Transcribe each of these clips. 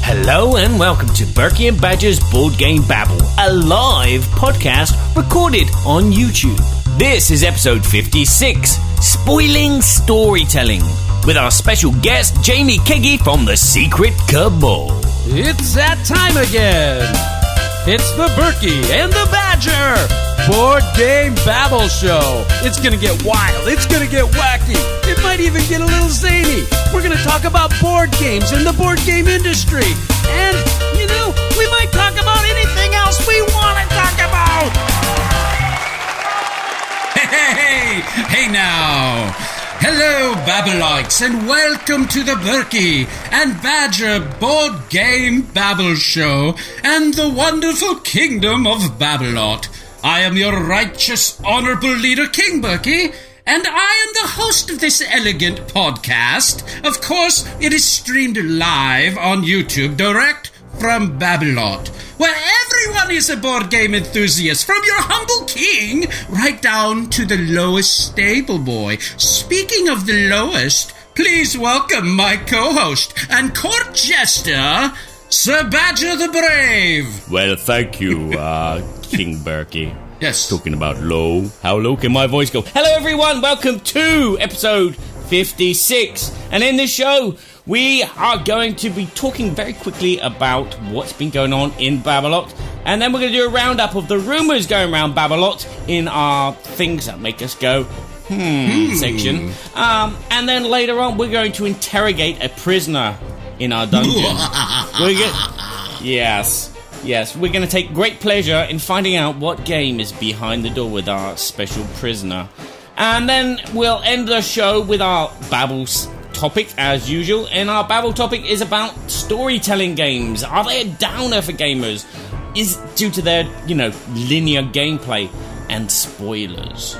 Hello and welcome to Berkey and Badger's Board Game Babble, a live podcast recorded on YouTube. This is episode 56, Spoiling Storytelling, with our special guest Jamie Kegie from the Secret Cabal. It's that time again. It's the Berkey and the Badger Board Game Babble Show. It's gonna get wild. It's gonna get wacky. It might even get a little zany. We're gonna talk about board games and the board game industry. And, you know, we might talk about anything else we want to talk about. Hey now. Hello, Babblots, and welcome to the Berkey and Badger Board Game Babble Show and the wonderful kingdom of Babblot. I am your righteous, honorable leader, King Berkey, and I am the host of this elegant podcast. Of course, it is streamed live on YouTube, direct from Babblot, where everyone is a board game enthusiast, from your humble king right down to the lowest stable boy. Speaking of the lowest, please welcome my co-host and court jester, Sir Badger the Brave. Well, thank you, King Berkey. Yes. Talking about low, how low can my voice go? Hello everyone, welcome to episode 56. And in this show, we are going to be talking very quickly about what's been going on in Babblot, and then we're going to do a roundup of the rumours going around Babblot in our Things That Make Us Go section. And then later on, we're going to interrogate a prisoner in our dungeon. Yes, we're going to take great pleasure in finding out what game is behind the door with our special prisoner. And then we'll end the show with our Babble's topic as usual, and our Babble topic is about storytelling games. Are they a downer for gamers? Is due to their, linear gameplay and spoilers.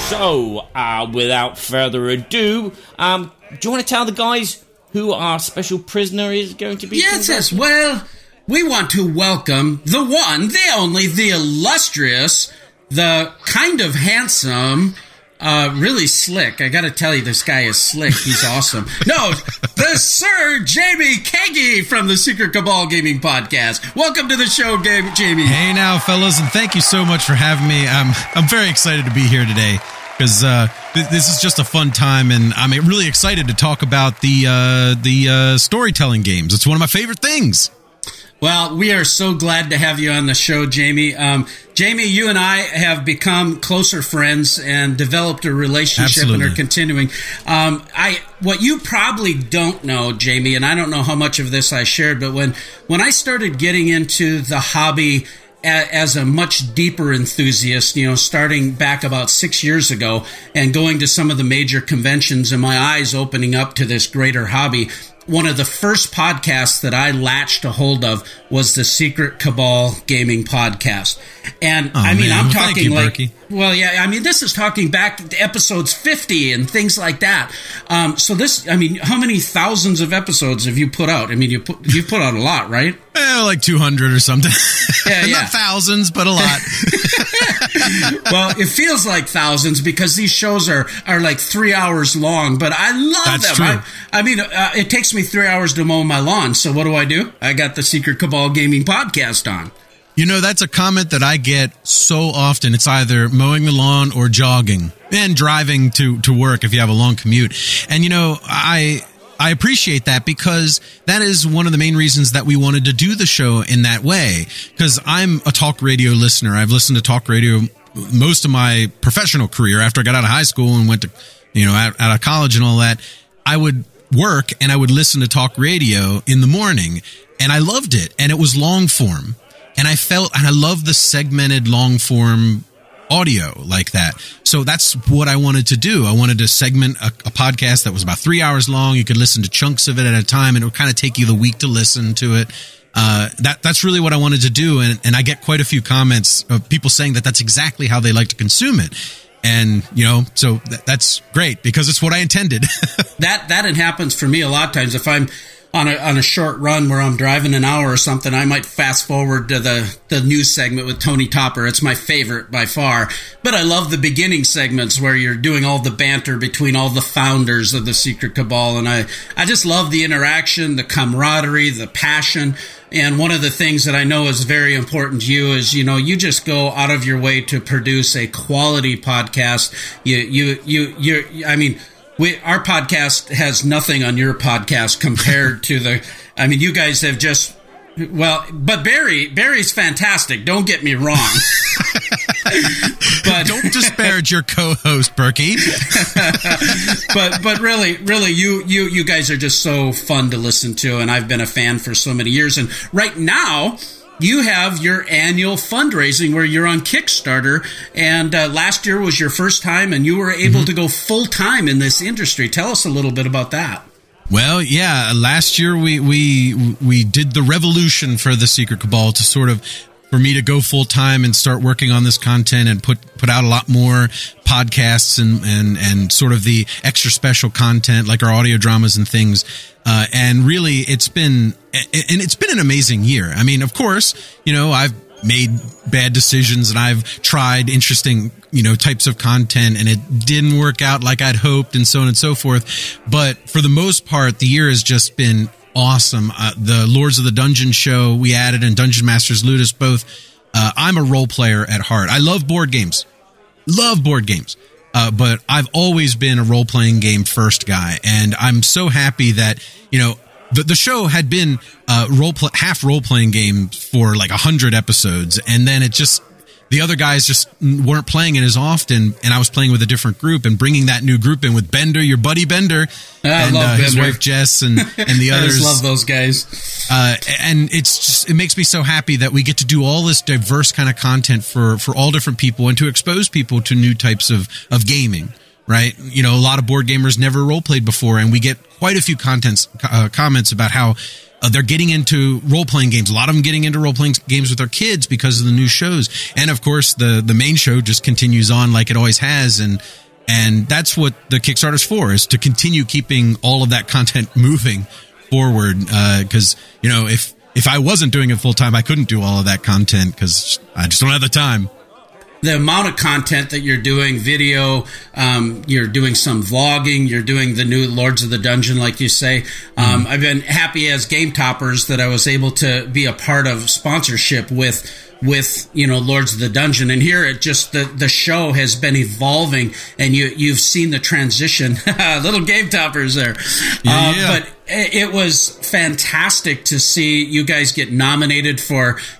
So, without further ado, do you want to tell the guys who our special prisoner is going to be? Yes, well, we want to welcome the one, the only, the illustrious, the kind of handsome, really slick. I gotta tell you, this guy is slick. He's awesome. No, the Sir Jamie Kegie from the Secret Cabal Gaming Podcast. Welcome to the show, Jamie. Hey now, fellas, and thank you so much for having me. I'm very excited to be here today because this is just a fun time, and I'm really excited to talk about the storytelling games. It's one of my favorite things. Well, we are so glad to have you on the show, Jamie. Jamie, you and I have become closer friends and developed a relationship. Absolutely. And are continuing. What you probably don't know, Jamie, and I don't know how much of this I shared, but when I started getting into the hobby as a much deeper enthusiast, starting back about 6 years ago and going to some of the major conventions and my eyes opening up to this greater hobby, one of the first podcasts that I latched a hold of was the Secret Cabal Gaming Podcast. And I'm talking Berkey. This is talking back to episodes 50 and things like that. How many thousands of episodes have you put out? You've put out a lot, right? Like 200 or something. Yeah. Not thousands, but a lot. Well, it feels like thousands because these shows are like 3 hours long, but I love them. True. It takes me 3 hours to mow my lawn, so what do? I got the Secret Cabal Gaming Podcast on. That's a comment that I get so often. It's either mowing the lawn or jogging and driving to work if you have a long commute. And, I appreciate that because that is one of the main reasons that we wanted to do the show in that way. Because I'm a talk radio listener. I've listened to talk radio most of my professional career after I got out of high school and went to, out of college and all that. I would work and I would listen to talk radio in the morning, and I loved it. And it was long form. And I love the segmented long form audio like that. So that's what I wanted to do. I wanted to segment a podcast that was about 3 hours long. You could listen to chunks of it at a time, and it would kind of take you the week to listen to it. That's really what I wanted to do. And I get quite a few comments of people saying that that's exactly how they like to consume it. And, so that's great because it's what I intended. That happens for me a lot of times. If I'm on a short run where I'm driving an hour or something, I might fast forward to the news segment with Tony Topper. It's my favorite by far. But I love the beginning segments where you're doing all the banter between all the founders of the Secret Cabal. And I just love the interaction, the camaraderie, the passion. And one of the things that I know is very important to you is, you just go out of your way to produce a quality podcast. Our podcast has nothing on your podcast compared to you guys have just, but Barry's fantastic. Don't get me wrong. But don't disparage your co-host, Berkey. but really, you guys are just so fun to listen to, and I've been a fan for so many years. And right now, you have your annual fundraising where you're on Kickstarter, and last year was your first time, and you were able to go full time in this industry. Tell us a little bit about that. Well, yeah, last year we did the revolution for the Secret Cabal to sort of, for me to go full time and start working on this content and put out a lot more podcasts and sort of the extra special content like our audio dramas and things. And really it's been an amazing year. I mean, of course, I've made bad decisions and I've tried interesting, types of content and it didn't work out like I'd hoped and so on and so forth. But for the most part, the year has just been awesome. The Lords of the Dungeon show we added and Dungeon Masters Ludus both. I'm a role player at heart. I love board games. But I've always been a role-playing game first guy. And I'm so happy that, the show had been half role-playing game for like 100 episodes. And then the other guys just weren't playing it as often, and I was playing with a different group and bringing that new group in with Bender, your buddy Bender, and his wife Jess, and the others. I just love those guys. And it makes me so happy that we get to do all this diverse kind of content for all different people and to expose people to new types of gaming. Right? A lot of board gamers never role played before, and we get quite a few comments about how they're getting into role-playing games. A lot of them getting into role-playing games with their kids because of the new shows. And, of course, the main show just continues on like it always has. And that's what the Kickstarter's for, is to continue keeping all of that content moving forward. Because, if I wasn't doing it full-time, I couldn't do all of that content because I just don't have the time. The amount of content that you're doing, video, you're doing some vlogging, you're doing the new Lords of the Dungeon, like you say. I've been happy as Game Toppers that I was able to be a part of sponsorship with Lords of the Dungeon. And here it just, the show has been evolving, and you've seen the transition. Little Game Toppers there. But it was fantastic to see you guys get nominated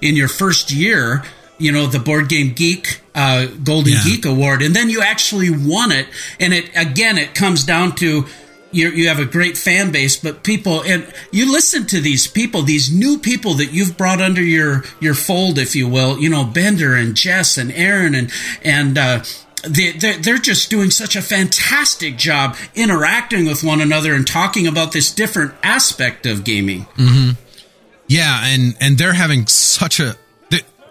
in your first year, the Board Game Geek Golden Geek Award, and then you actually won it. And it comes down to you have a great fan base, but people, and you listen to these people, these new people that you've brought under your fold, if you will. Bender and Jess and Aaron and they're just doing such a fantastic job interacting with one another and talking about this different aspect of gaming. Mm-hmm. Yeah, and they're having such a.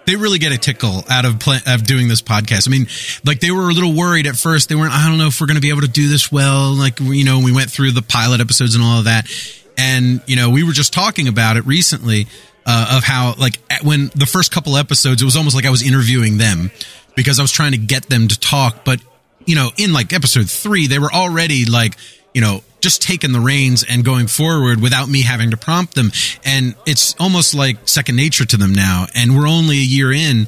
They really get a tickle out of doing this podcast. I mean, like, they were a little worried at first. They weren't, I don't know if we're going to be able to do this well. Like, we went through the pilot episodes and all of that. And, we were just talking about it recently of how, like, when the first couple episodes, it was almost like I was interviewing them because I was trying to get them to talk. But, in like episode 3, they were already like, just taking the reins and going forward without me having to prompt them. And it's almost like second nature to them now. And we're only a year in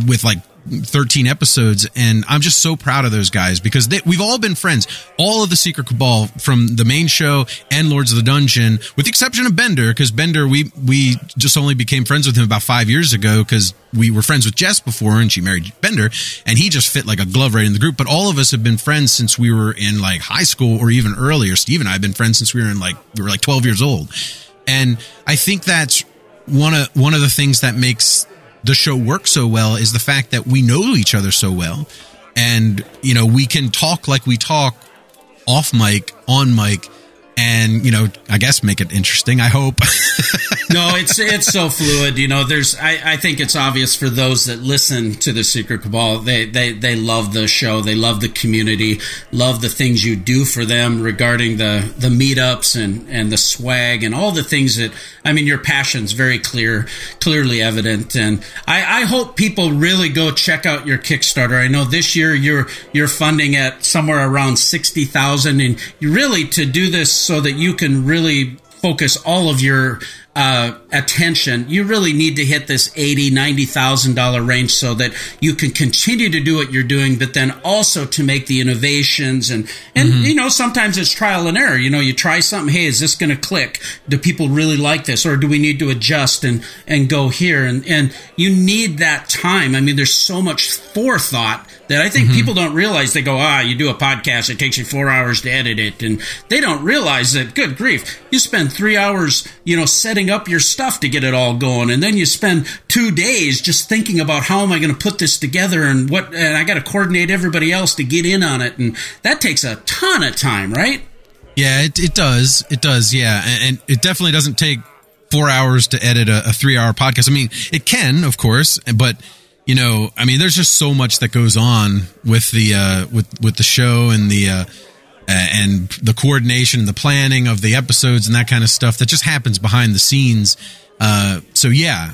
with like 13 episodes. And I'm just so proud of those guys because we've all been friends. All of the Secret Cabal from the main show and Lords of the Dungeon, with the exception of Bender, because Bender, we just only became friends with him about 5 years ago because we were friends with Jess before and she married Bender, and he just fit like a glove right in the group. But all of us have been friends since we were in like high school or even earlier. Steve and I have been friends since we were like 12 years old. And I think that's one of the things that makes the show work so well is the fact that we know each other so well. And, we can talk like we talk off mic, on mic, and, I guess make it interesting, I hope. No, it's so fluid. I think it's obvious for those that listen to the Secret Cabal. They love the show. They love the community, love the things you do for them regarding the meetups and the swag and all the things that, your passion's very clearly evident. And I hope people really go check out your Kickstarter. I know this year you're funding at somewhere around $60,000, and you really, to do this so that you can really focus all of your attention, you really need to hit this $80,000-$90,000 range so that you can continue to do what you're doing, but then also to make the innovations and sometimes it's trial and error. You try something. Hey, is this going to click? Do people really like this, or do we need to adjust and go here? And you need that time. There's so much forethought that I think people don't realize. They go, you do a podcast, it takes you 4 hours to edit it. And they don't realize that, good grief, you spend 3 hours, setting up your stuff to get it all going. And then you spend 2 days just thinking about how am I going to put this together and I got to coordinate everybody else to get in on it. And that takes a ton of time, right? Yeah, it does. It does. Yeah. And it definitely doesn't take 4 hours to edit a 3-hour podcast. It can, of course, but there's just so much that goes on with the with the show and the coordination and the planning of the episodes and that kind of stuff that just happens behind the scenes. So yeah,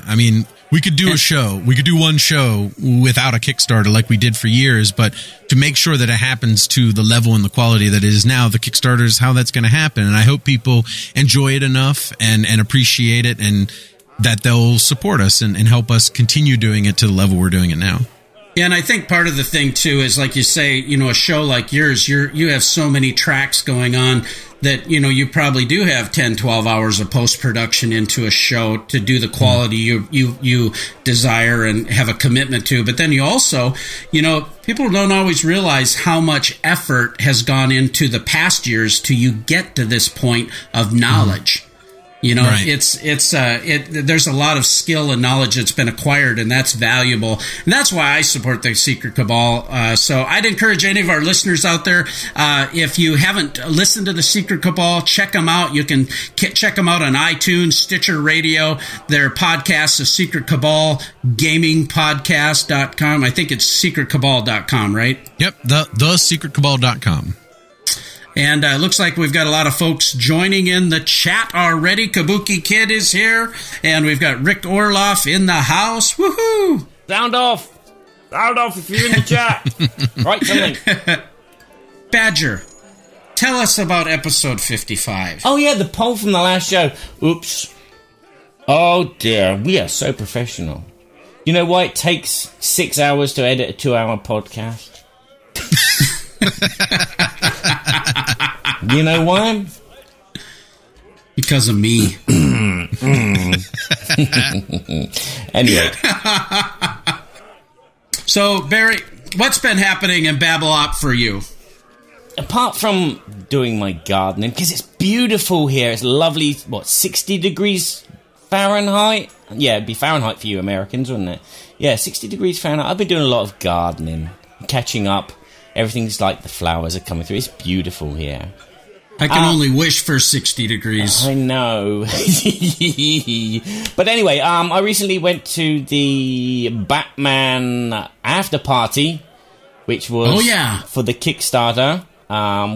we could do a show. We could do one show without a Kickstarter like we did for years, but to make sure that it happens to the level and the quality that it is now, the Kickstarter is how that's going to happen. And I hope people enjoy it enough and appreciate it, and that they'll support us and help us continue doing it to the level we're doing it now. Yeah, and I think part of the thing, too, is like you say, a show like yours, you have so many tracks going on that, you probably do have 10, 12 hours of post-production into a show to do the quality you desire and have a commitment to. But then you also, people don't always realize how much effort has gone into the past years to you get to this point of knowledge. Right. There's a lot of skill and knowledge that's been acquired, and that's valuable. And that's why I support the Secret Cabal. So I'd encourage any of our listeners out there, if you haven't listened to the Secret Cabal, check them out. You can check them out on iTunes, Stitcher Radio. Their podcast is Secret Cabal Gamingpodcast.com. I think it's secretcabal.com, right? Yep, thesecretcabal.com. And it looks like we've got a lot of folks joining in the chat already. Kabuki Kid is here. And we've got Rick Orloff in the house. Woohoo! Sound off. Sound off if you're in the chat. Write something. Badger, tell us about episode 55. Oh, yeah, the poll from the last show. Oops. Oh, dear. We are so professional. You know why it takes 6 hours to edit a 2-hour podcast? You know why? Because of me. Anyway. So, Barry, what's been happening in Babblot for you? Apart from doing my gardening, because it's beautiful here. It's lovely, 60 degrees Fahrenheit? Yeah, it'd be Fahrenheit for you Americans, wouldn't it? Yeah, 60 degrees Fahrenheit. I've been doing a lot of gardening, catching up. Everything's like the flowers are coming through. It's beautiful here. I can only wish for 60 degrees. I know. But anyway, I recently went to the Batman after party, which was for the Kickstarter,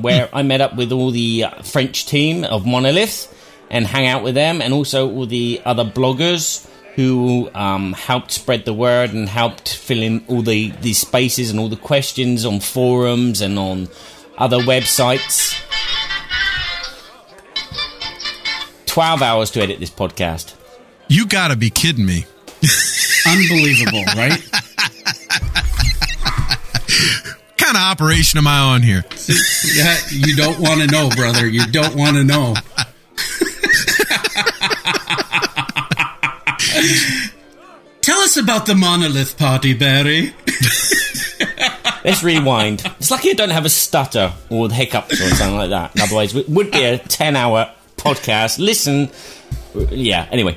where I met up with all the French team of Monolith and hang out with them, and also all the other bloggers who helped spread the word and helped fill in all the spaces and all the questions on forums and on other websites. 12 hours to edit this podcast. You gotta be kidding me. Unbelievable, right? What kind of operation am I on here? Yeah, you don't want to know, brother. You don't want to know. Tell us about the Monolith Party, Barry. Let's rewind. It's lucky I don't have a stutter or hiccups or something like that. Otherwise, it would be a 10-hour podcast. Listen. Yeah, anyway.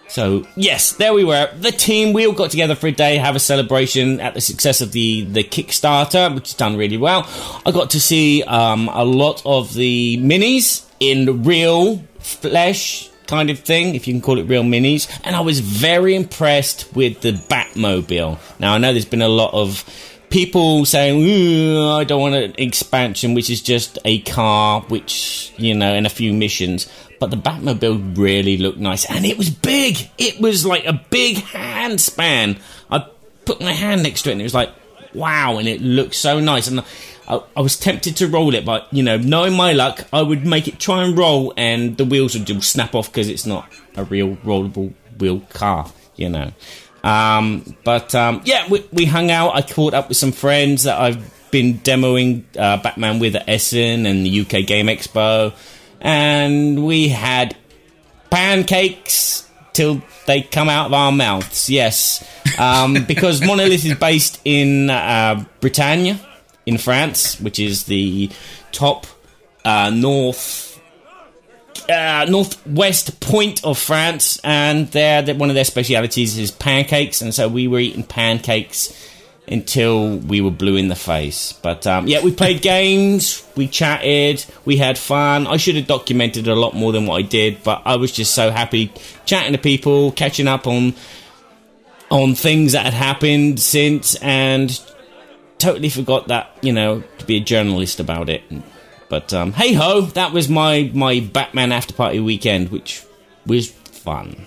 So, yes, there we were. The team, we all got together for a day, have a celebration at the success of the Kickstarter, which has done really well. I got to see a lot of the minis in real flesh kind of thing, if you can call it real minis. And I was very impressed with the Batmobile. Now, I know there's been a lot of people saying, I don't want an expansion, which is just a car, which, you know, and a few missions. But the Batmobile really looked nice. And it was big. It was like a big hand span. I put my hand next to it and it was like, wow. And it looked so nice. And I was tempted to roll it. But, you know, knowing my luck, I would make it try and roll. And the wheels would just snap off because it's not a real rollable wheel car, you know. Yeah, we hung out. I caught up with some friends that I've been demoing Batman with at Essen and the UK Game Expo. And we had pancakes till they come out of our mouths, yes. Because Monolith is based in Bretagne, in France, which is the top northwest point of France. And one of their specialities is pancakes. And so we were eating pancakes until we were blue in the face. But, yeah, we played games, we chatted, we had fun. I should have documented a lot more than what I did, but I was just so happy chatting to people, catching up on things that had happened since, and totally forgot that, you know, to be a journalist about it. But, hey-ho, that was my Batman after-party weekend, which was fun.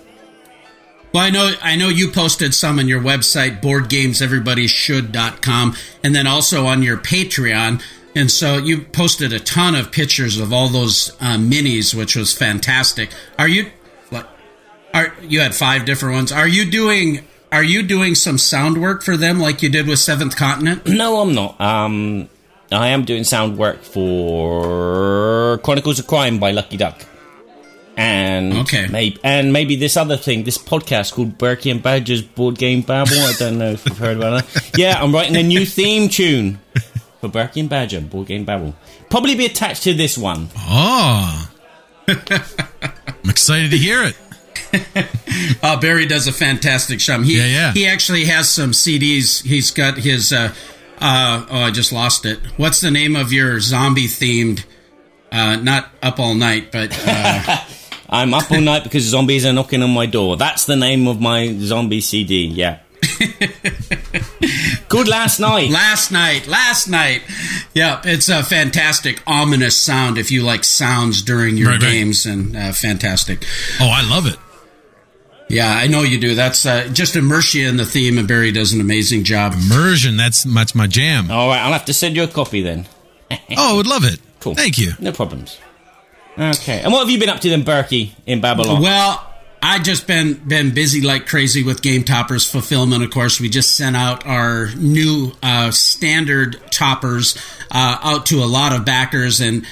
Well, I know you posted some on your website, boardgameseverybodyshould.com, and then also on your Patreon. And so you posted a ton of pictures of all those minis, which was fantastic. You had 5 different ones. Are you doing some sound work for them like you did with Seventh Continent? No, I'm not. I am doing sound work for Chronicles of Crime by Lucky Duck. And maybe this other thing, this podcast called Berkey and Badger's Board Game Babble. I don't know if you've heard about that. Yeah, I'm writing a new theme tune for Berkey and Badger Board Game Babble. Probably be attached to this one. Oh, I'm excited to hear it. Barry does a fantastic job. He actually has some CDs. He's got his. I just lost it. What's the name of your zombie themed? Not Up All Night, but. I'm up all night because zombies are knocking on my door. That's the name of my zombie CD, yeah. Good Last Night. Last night. Yeah, it's a fantastic, ominous sound if you like sounds during your games, and fantastic. Oh, I love it. Yeah, I know you do. That's just immerse you in the theme, and Barry does an amazing job. Immersion, that's my jam. All right, I'll have to send you a copy then. Oh, I would love it. Cool. Thank you. No problems. Okay. And what have you been up to then, Berkey, in Babylon? Well, I just been busy like crazy with Game Toppers fulfillment. Of course, we just sent out our new standard toppers out to a lot of backers, and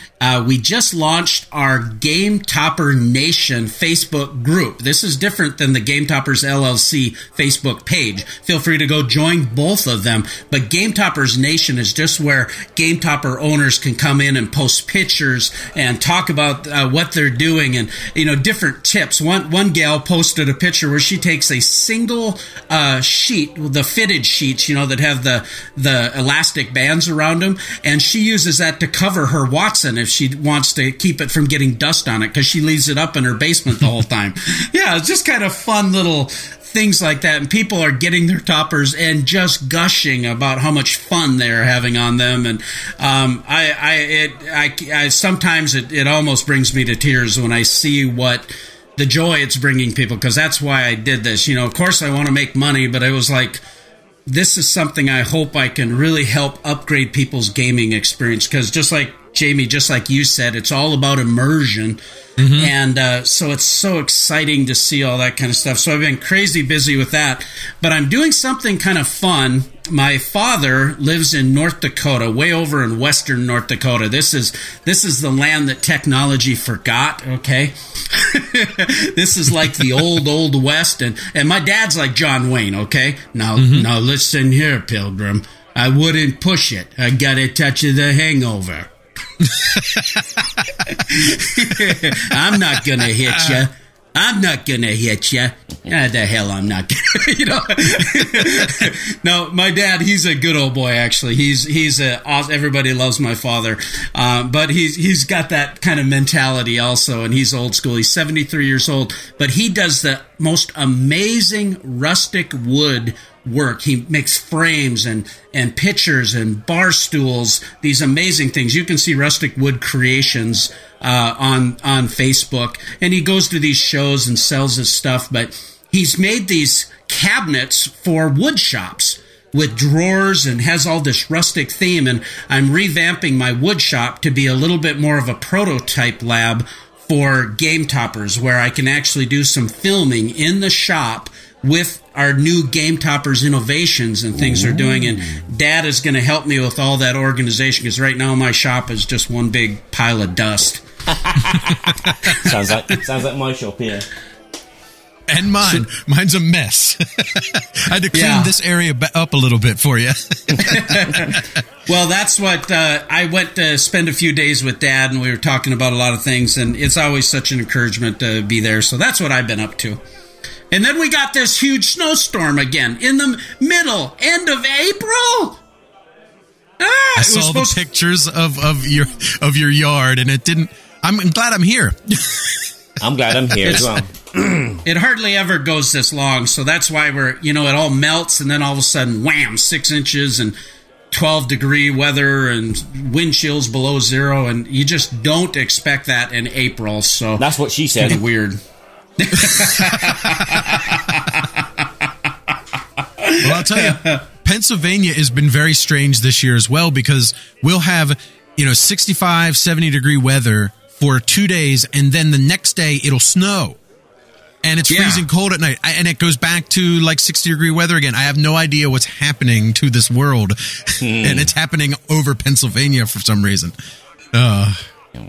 we just launched our Game Topper Nation Facebook group. This is different than the Game Toppers LLC Facebook page. Feel free to go join both of them. But Game Toppers Nation is just where Game Topper owners can come in and post pictures and talk about what they're doing and, you know, different tips. One gal posted a picture where she takes a single sheet, the fitted sheets, you know, that have the elastic bands around them, and she uses that to cover her Watson if she wants to keep it from getting dust on it, because she leaves it up in her basement the whole time. Yeah, it's just kind of fun little things like that, and people are getting their toppers and just gushing about how much fun they're having on them. And I sometimes it almost brings me to tears when I see what the joy it's bringing people, because that's why I did this. You know, of course I want to make money, but I was like, this is something I hope I can really help upgrade people's gaming experience, because just like Jamie, just like you said, it's all about immersion. Mm-hmm. And so it's so exciting to see all that kind of stuff. So I've been crazy busy with that. But I'm doing something kind of fun. My father lives in North Dakota, way over in western North Dakota. This is the land that technology forgot, okay? This is like the old West. And my dad's like John Wayne, okay? Now listen here, Pilgrim. I wouldn't push it. I got a touch of the hangover. I'm not gonna hit you. I'm not gonna hit you. The hell I'm not gonna, you know. No, my dad, he's a good old boy, actually. He's everybody loves my father. But he's got that kind of mentality also, and he's old school. He's 73 years old, but he does the most amazing rustic wood work. He makes frames and pictures and bar stools, these amazing things. You can see Rustic Wood Creations on Facebook, and he goes to these shows and sells his stuff, but he's made these cabinets for wood shops with drawers and has all this rustic theme, and I'm revamping my wood shop to be a little bit more of a prototype lab for Game Toppers, where I can actually do some filming in the shop with our new Game Toppers innovations and things they're doing. And Dad is going to help me with all that organization, because right now my shop is just one big pile of dust. sounds like my shop here. And mine. Mine's a mess. I had to clean this area up a little bit for you. Well, that's what I went to spend a few days with Dad, and we were talking about a lot of things, and it's always such an encouragement to be there. So that's what I've been up to. And then we got this huge snowstorm again in the end of April. I saw the pictures of your yard, and it didn't. I'm glad I'm here. I'm glad I'm here as well. It hardly ever goes this long, so that's why it all melts, and then all of a sudden, wham, 6 inches and 12-degree weather and wind chills below zero, and you just don't expect that in April. So that's what she said. It's weird. Well, I'll tell you, Pennsylvania has been very strange this year as well, because we'll have 65, 70-degree weather for 2 days, and then the next day it'll snow. And it's freezing cold at night, and it goes back to like 60-degree weather again. I have no idea what's happening to this world, and it's happening over Pennsylvania for some reason. The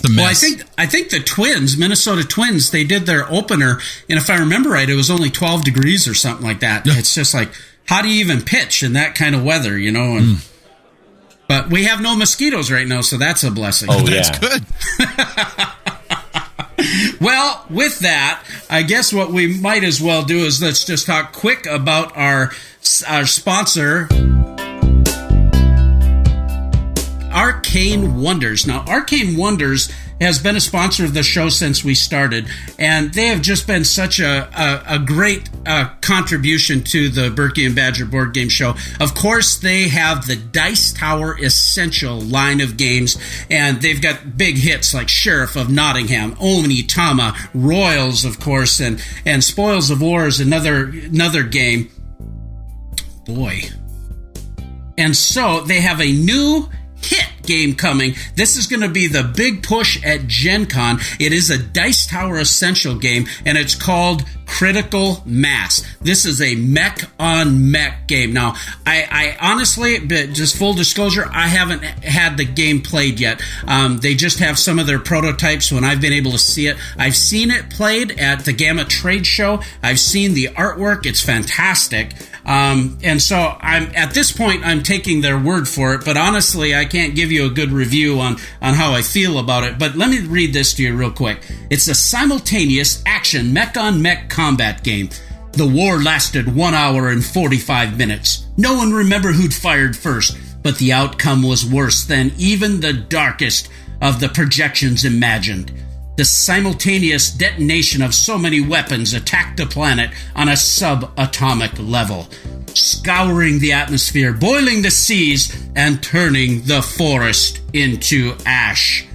mess. Well, I think the Twins, Minnesota Twins, they did their opener, and if I remember right, it was only 12 degrees or something like that. It's just like, how do you even pitch in that kind of weather, And, but we have no mosquitoes right now, so that's a blessing. Oh, that's good. Well, with that, I guess what we might as well do is let's just talk quick about our sponsor, Arcane Wonders. Now, Arcane Wonders has been a sponsor of the show since we started, and they have just been such a great contribution to the Berkey and Badger board game show. Of course, they have the Dice Tower Essential line of games, and they've got big hits like Sheriff of Nottingham, Oni Tama, Royals, of course, and Spoils of War is another game. Boy. And so they have a new hit game coming. This is going to be the big push at Gen Con. It is a Dice Tower Essential game, and it's called Critical Mass. This is a mech-on-mech game. Now, I honestly, just full disclosure, I haven't had the game played yet. They just have some of their prototypes when I've been able to see it. I've seen it played at the Gamma Trade Show. I've seen the artwork. It's fantastic. And so at this point, I'm taking their word for it, but honestly, I can't give you a good review on how I feel about it. But let me read this to you real quick. It's a simultaneous action mech-on-mech combat game. The war lasted 1 hour and 45 minutes. No one remembered who'd fired first, but the outcome was worse than even the darkest of the projections imagined. The simultaneous detonation of so many weapons attacked the planet on a subatomic level, scouring the atmosphere, boiling the seas, and turning the forest into ash.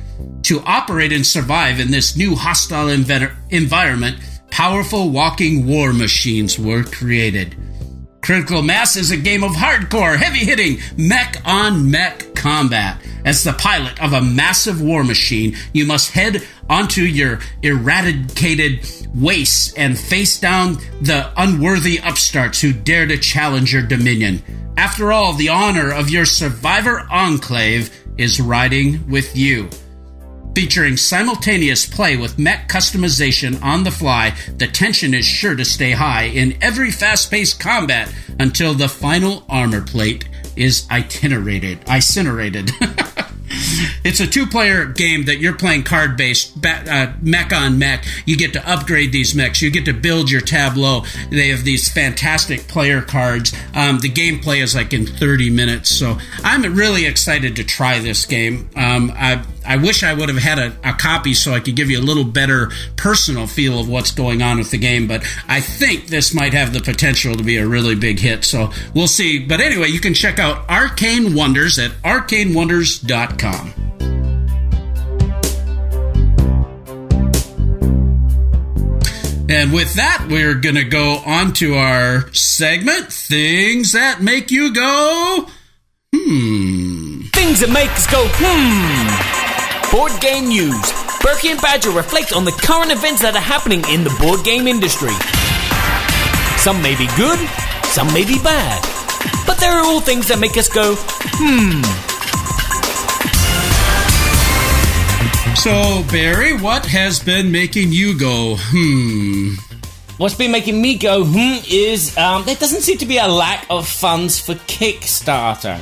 To operate and survive in this new hostile environment, powerful walking war machines were created. Critical Mass is a game of hardcore, heavy-hitting, mech-on-mech combat. As the pilot of a massive war machine, you must head onto your eradicated wastes and face down the unworthy upstarts who dare to challenge your dominion. After all, the honor of your survivor enclave is riding with you. Featuring simultaneous play with mech customization on the fly, the tension is sure to stay high in every fast-paced combat until the final armor plate is incinerated. It's a two-player game that you're playing card-based, mech on mech. You get to upgrade these mechs. You get to build your tableau. They have these fantastic player cards. The gameplay is like in 30 minutes, so I'm really excited to try this game. I wish I would have had a copy so I could give you a little better personal feel of what's going on with the game, but I think this might have the potential to be a really big hit, so we'll see. But anyway, you can check out Arcane Wonders at arcanewonders.com. And with that, we're going to go on to our segment, Things That Make You Go, Things that make us go, Board game news. Berkey and Badger reflect on the current events that are happening in the board game industry. Some may be good, some may be bad. But there are all things that make us go, So, Barry, what has been making you go, What's been making me go, is there doesn't seem to be a lack of funds for Kickstarter.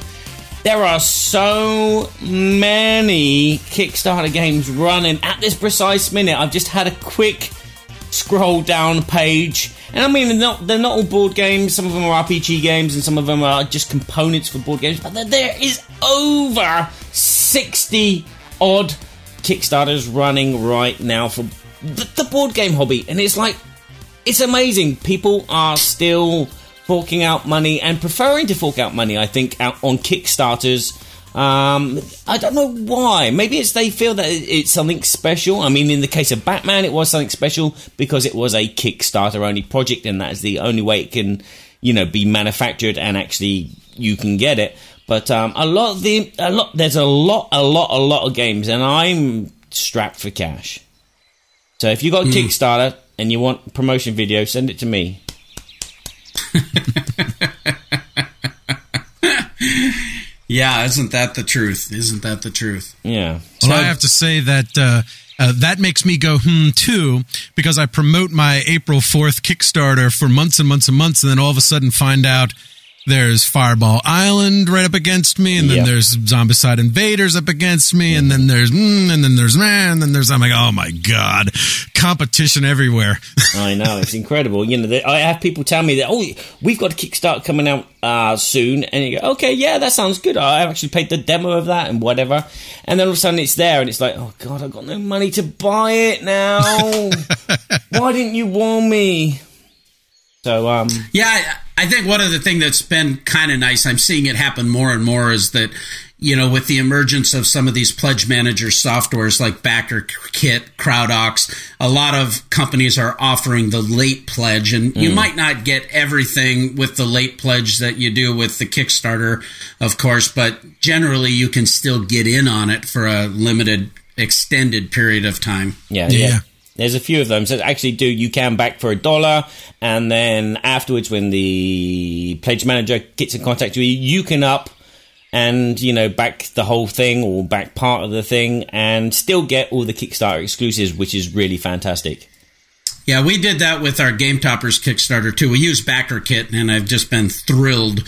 There are so many Kickstarter games running at this precise minute. I've just had a quick scroll down page. And I mean, they're not all board games. Some of them are RPG games and some of them are just components for board games. But there is over 60 odd Kickstarters running right now for the board game hobby. And it's like, it's amazing. People are still forking out money and preferring to fork out money, I think, out on Kickstarters. I don't know why. Maybe it's they feel that it's something special. I mean, in the case of Batman, it was something special because it was a Kickstarter-only project, and that is the only way it can, be manufactured and actually you can get it. But there's a lot of games, and I'm strapped for cash. So if you got a Kickstarter and you want a promotion video, send it to me. Yeah, isn't that the truth? Yeah. Well, I have to say that that makes me go, too, because I promote my April 4th Kickstarter for months and months and months, and then all of a sudden find out there's Fireball Island right up against me, and then there's Zombicide Invaders up against me, and then there's I'm like, oh my god, competition everywhere. I know, it's incredible. I have people tell me that, we've got a Kickstarter coming out soon, and you go, okay, yeah, that sounds good. I've actually paid the demo of that and whatever, and then all of a sudden it's there, and it's like, oh god, I've got no money to buy it now. Why didn't you warn me? So, yeah, I think one of the things that's been kind of nice, I'm seeing it happen more and more, is that, with the emergence of some of these pledge manager softwares like BackerKit, CrowdOx, a lot of companies are offering the late pledge, and you might not get everything with the late pledge that you do with the Kickstarter, of course, but generally you can still get in on it for a limited, extended period of time. Yeah. There's a few of them. So actually you can back for $1, and then afterwards when the pledge manager gets in contact with you, you can up and, back the whole thing or back part of the thing and still get all the Kickstarter exclusives, which is really fantastic. Yeah, we did that with our Game Toppers Kickstarter, too. We used BackerKit, and I've just been thrilled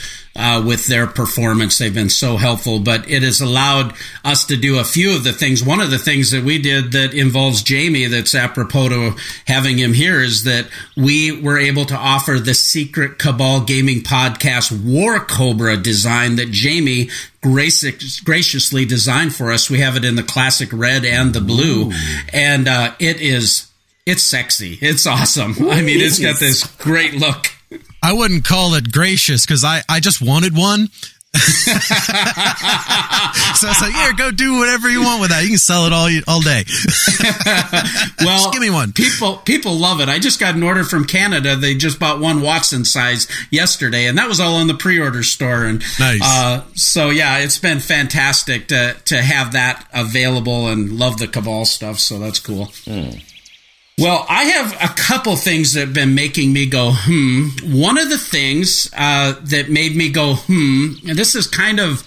with their performance. They've been so helpful, but it has allowed us to do a few of the things. One of the things that we did that involves Jamie that's apropos to having him here is that we were able to offer the secret Cabal Gaming Podcast War Cobra design that Jamie graciously designed for us. We have it in the classic red and the blue, and it's sexy. It's awesome. I mean, it's got this great look. I wouldn't call it gracious because I just wanted one. So I was like, here, go do whatever you want with that. You can sell it all day. Well, just give me one. People love it. I just got an order from Canada. They just bought one Watson size yesterday, and that was all in the pre-order store. And nice. So yeah, it's been fantastic to have that available, and love the Cabal stuff. So that's cool. Well, I have a couple things that have been making me go, One of the things that made me go, and this is kind of,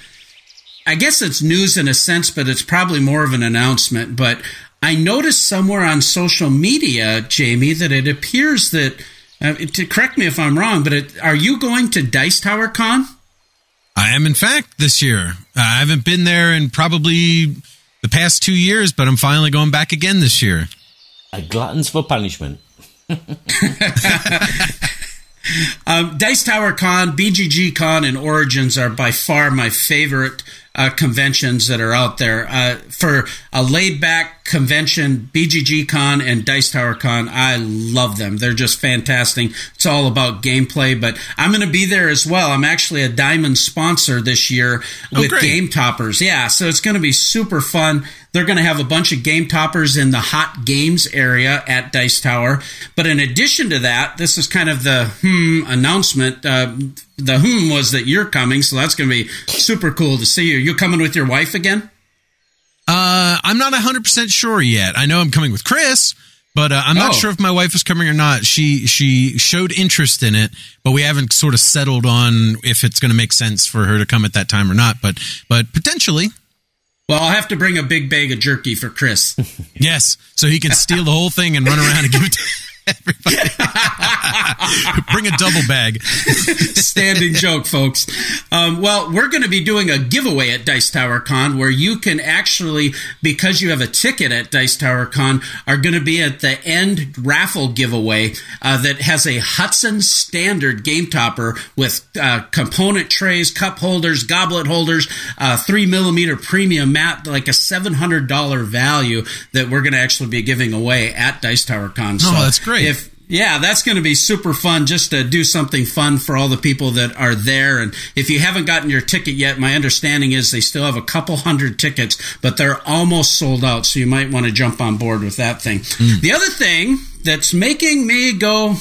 I guess it's news in a sense, but it's probably more of an announcement. But I noticed somewhere on social media, Jamie, that it appears that, correct me if I'm wrong, but are you going to Dice Tower Con? I am, in fact, this year. I haven't been there in probably the past 2 years, but I'm finally going back again this year. A glutton's for punishment. Dice Tower Con, BGG Con, and Origins are by far my favorite conventions that are out there. For a laid-back convention, BGG Con and Dice Tower Con, I love them. They're just fantastic. It's all about gameplay, but I'm going to be there as well. I'm actually a Diamond sponsor this year with Game Toppers. Yeah, so it's going to be super fun. They're going to have a bunch of Game Toppers in the Hot Games area at Dice Tower. But in addition to that, this is kind of the announcement. The was that you're coming, so that's going to be super cool to see you. You coming with your wife again? I'm not 100% sure yet. I know I'm coming with Chris, but I'm not sure if my wife is coming or not. She showed interest in it, but we haven't sort of settled on if it's going to make sense for her to come at that time or not. But potentially. Well, I'll have to bring a big bag of jerky for Chris. Yes, so he can steal the whole thing and run around and give it to everybody. Bring a double bag. Standing joke, folks. Well, we're going to be doing a giveaway at Dice Tower Con where you can actually, because you have a ticket at Dice Tower Con, are going to be at the end raffle giveaway that has a Hudson Standard game topper with component trays, cup holders, goblet holders, 3mm premium mat, like a $700 value that we're going to actually be giving away at Dice Tower Con. So that's great. That's going to be super fun just to do something fun for all the people that are there. And if you haven't gotten your ticket yet, my understanding is they still have a couple hundred tickets, but they're almost sold out. So you might want to jump on board with that thing. The other thing that's making me go,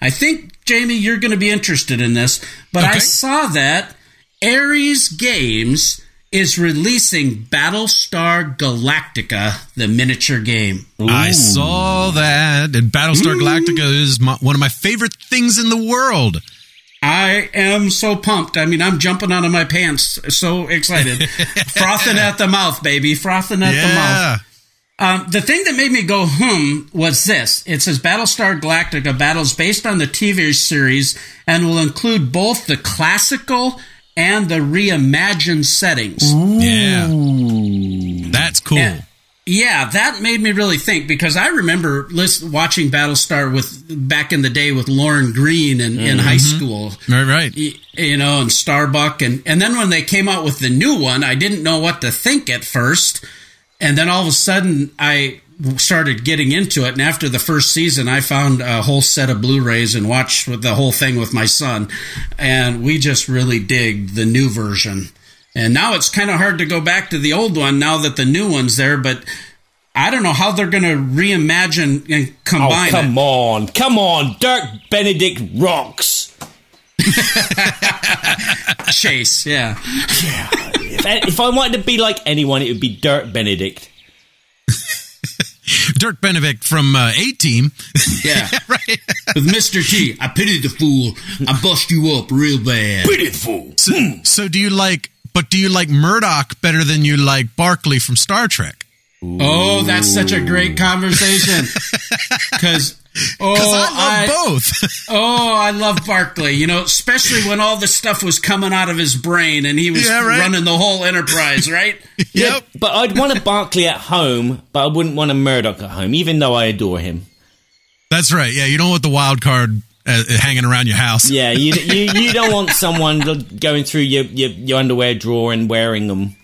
I think, Jamie, you're going to be interested in this, but I saw that Ares Games is releasing Battlestar Galactica, the miniature game. Ooh. I saw that. And Battlestar Galactica is one of my favorite things in the world. I am so pumped. I mean, I'm jumping out of my pants. So excited. Frothing at the mouth, baby. Frothing at the mouth. The thing that made me go, was this. It says Battlestar Galactica battles based on the TV series and will include both the classical and the reimagined settings. Ooh. Yeah. That's cool. That made me really think, because I remember watching Battlestar back in the day with Lauren Green in high school. Right. You know, and Starbuck. And then when they came out with the new one, I didn't know what to think at first. And then all of a sudden, I started getting into it, and after the first season I found a whole set of Blu-rays and watched the whole thing with my son, and we just really dig the new version. And now it's kind of hard to go back to the old one now that the new one's there, but I don't know how they're going to reimagine and combine it. Come on, Dirk Benedict rocks. Chase, yeah. If I wanted to be like anyone, it would be Dirk Benedict. Dirk Benedict from A-Team. Yeah. Right. With Mr. T. I pity the fool. I bust you up real bad. Pity the fool. So do you like Murdoch better than you like Barclay from Star Trek? Ooh. Oh, that's such a great conversation. Because I love both. I love Barclay, especially when all the stuff was coming out of his brain and he was running the whole enterprise, right? Yep. But I'd want a Barclay at home, but I wouldn't want a Murdoch at home, even though I adore him. That's right. Yeah, you don't want the wild card hanging around your house. Yeah, you don't want someone going through your underwear drawer and wearing them.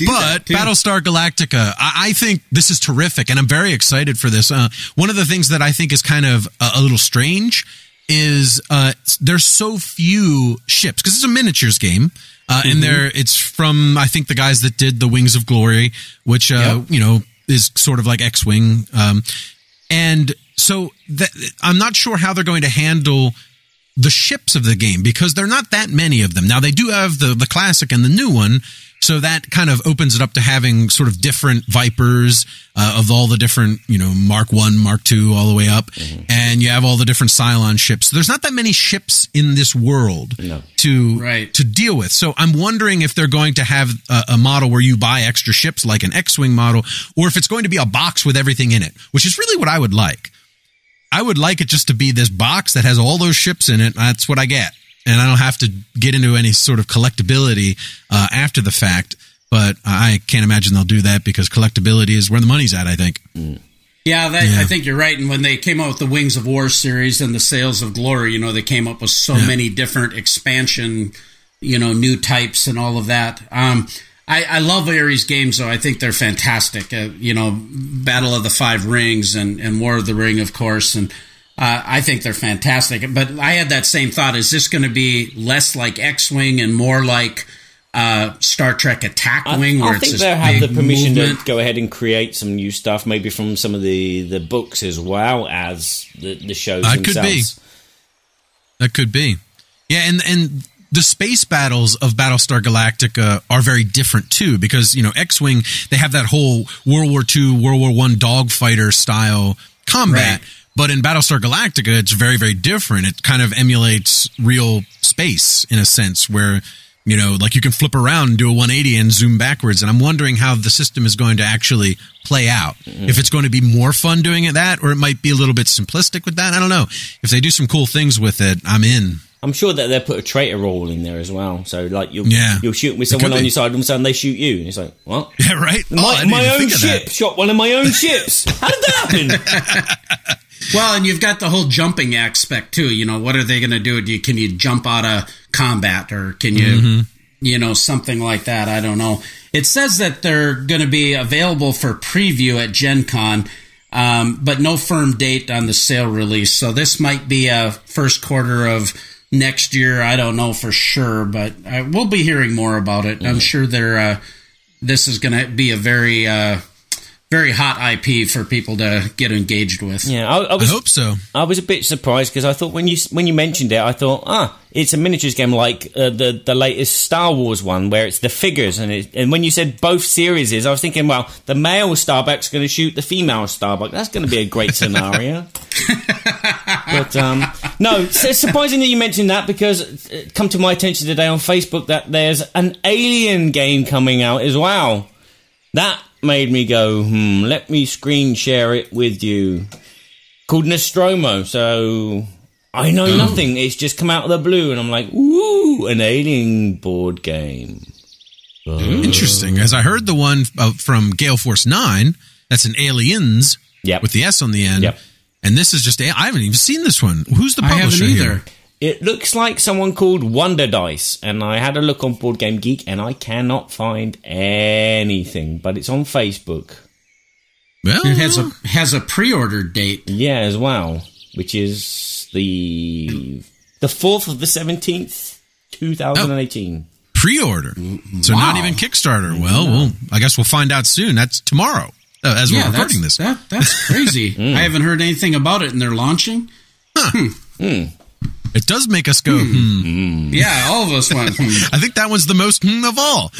But Battlestar Galactica, I think this is terrific, and I'm very excited for this. One of the things that I think is kind of a little strange is there's so few ships, because it's a miniatures game, and it's from, I think, the guys that did the Wings of Glory, which is sort of like X-Wing, and so I'm not sure how they're going to handle the ships of the game, because there are not that many of them. Now, they do have the classic and the new one, so that kind of opens it up to having sort of different Vipers of all the different, Mark 1, Mark 2, all the way up, and you have all the different Cylon ships. So there's not that many ships in this world to deal with. So I'm wondering if they're going to have a model where you buy extra ships like an X-Wing model, or if it's going to be a box with everything in it, which is really what I would like. I would like it just to be this box that has all those ships in it. That's what I get. and I don't have to get into any sort of collectability after the fact. But I can't imagine they'll do that because collectability is where the money's at, I think. Yeah, I think you're right. And when they came out with the Wings of War series and the Sails of Glory, they came up with so many different expansion, new types and all of that. I love Ares games, though. I think they're fantastic. Battle of the Five Rings and War of the Ring, of course. And I think they're fantastic. But I had that same thought. Is this going to be less like X-Wing and more like Star Trek Attack Wing? I think they'll have the permission to go ahead and create some new stuff, maybe from some of the books as well as the shows themselves. That could be. Yeah, and the space battles of Battlestar Galactica are very different too, because X-Wing, they have that whole World War II, World War I dogfighter style combat. Right. But in Battlestar Galactica, it's very, very different. It kind of emulates real space in a sense where, like you can flip around and do a 180 and zoom backwards. And I'm wondering how the system is going to actually play out. If it's going to be more fun doing it that, or it might be a little bit simplistic with that. I don't know. If they do some cool things with it, I'm in. I'm sure that they'll put a traitor role in there as well. So, like, you'll shoot with someone on your side, and all of a sudden they shoot you. And it's like, what? Yeah, right? My own ship shot one of my own ships. How did that happen? Well, and you've got the whole jumping aspect, too. What are they going to do? Can you jump out of combat, or can you, something like that? I don't know. It says that they're going to be available for preview at Gen Con, but no firm date on the sale release. So this might be a first quarter of next year. I don't know for sure, but we'll be hearing more about it. I'm sure this is going to be a very hot IP for people to get engaged with. Yeah, I hope so. I was a bit surprised because I thought when you mentioned it, I thought, it's a miniatures game like the latest Star Wars one where it's the figures, and when you said both series, I was thinking, well, the male Starbuck's going to shoot the female Starbuck. That's going to be a great scenario. But no, it's surprising that you mentioned that because it come to my attention today on Facebook that there's an Alien game coming out as well. That made me go, let me screen share it with you. Called Nostromo. So I know nothing. It's just come out of the blue, and I'm like, ooh, an Alien board game. Interesting. As I heard the one from Gale Force 9, that's an Aliens with the S on the end. Yep. And this is just, I haven't even seen this one. Who's the publisher here? It looks like someone called Wonder Dice, and I had a look on Board Game Geek, and I cannot find anything, but it's on Facebook. Well, it has a pre-order date. Yeah, as well, which is the 4th of the 17th, 2018. Pre-order. So not even Kickstarter. Well, I guess we'll find out soon. That's tomorrow, as we're recording this. That's crazy. I haven't heard anything about it, and they're launching? It does make us go, Yeah, all of us went, I think that one's the most of all.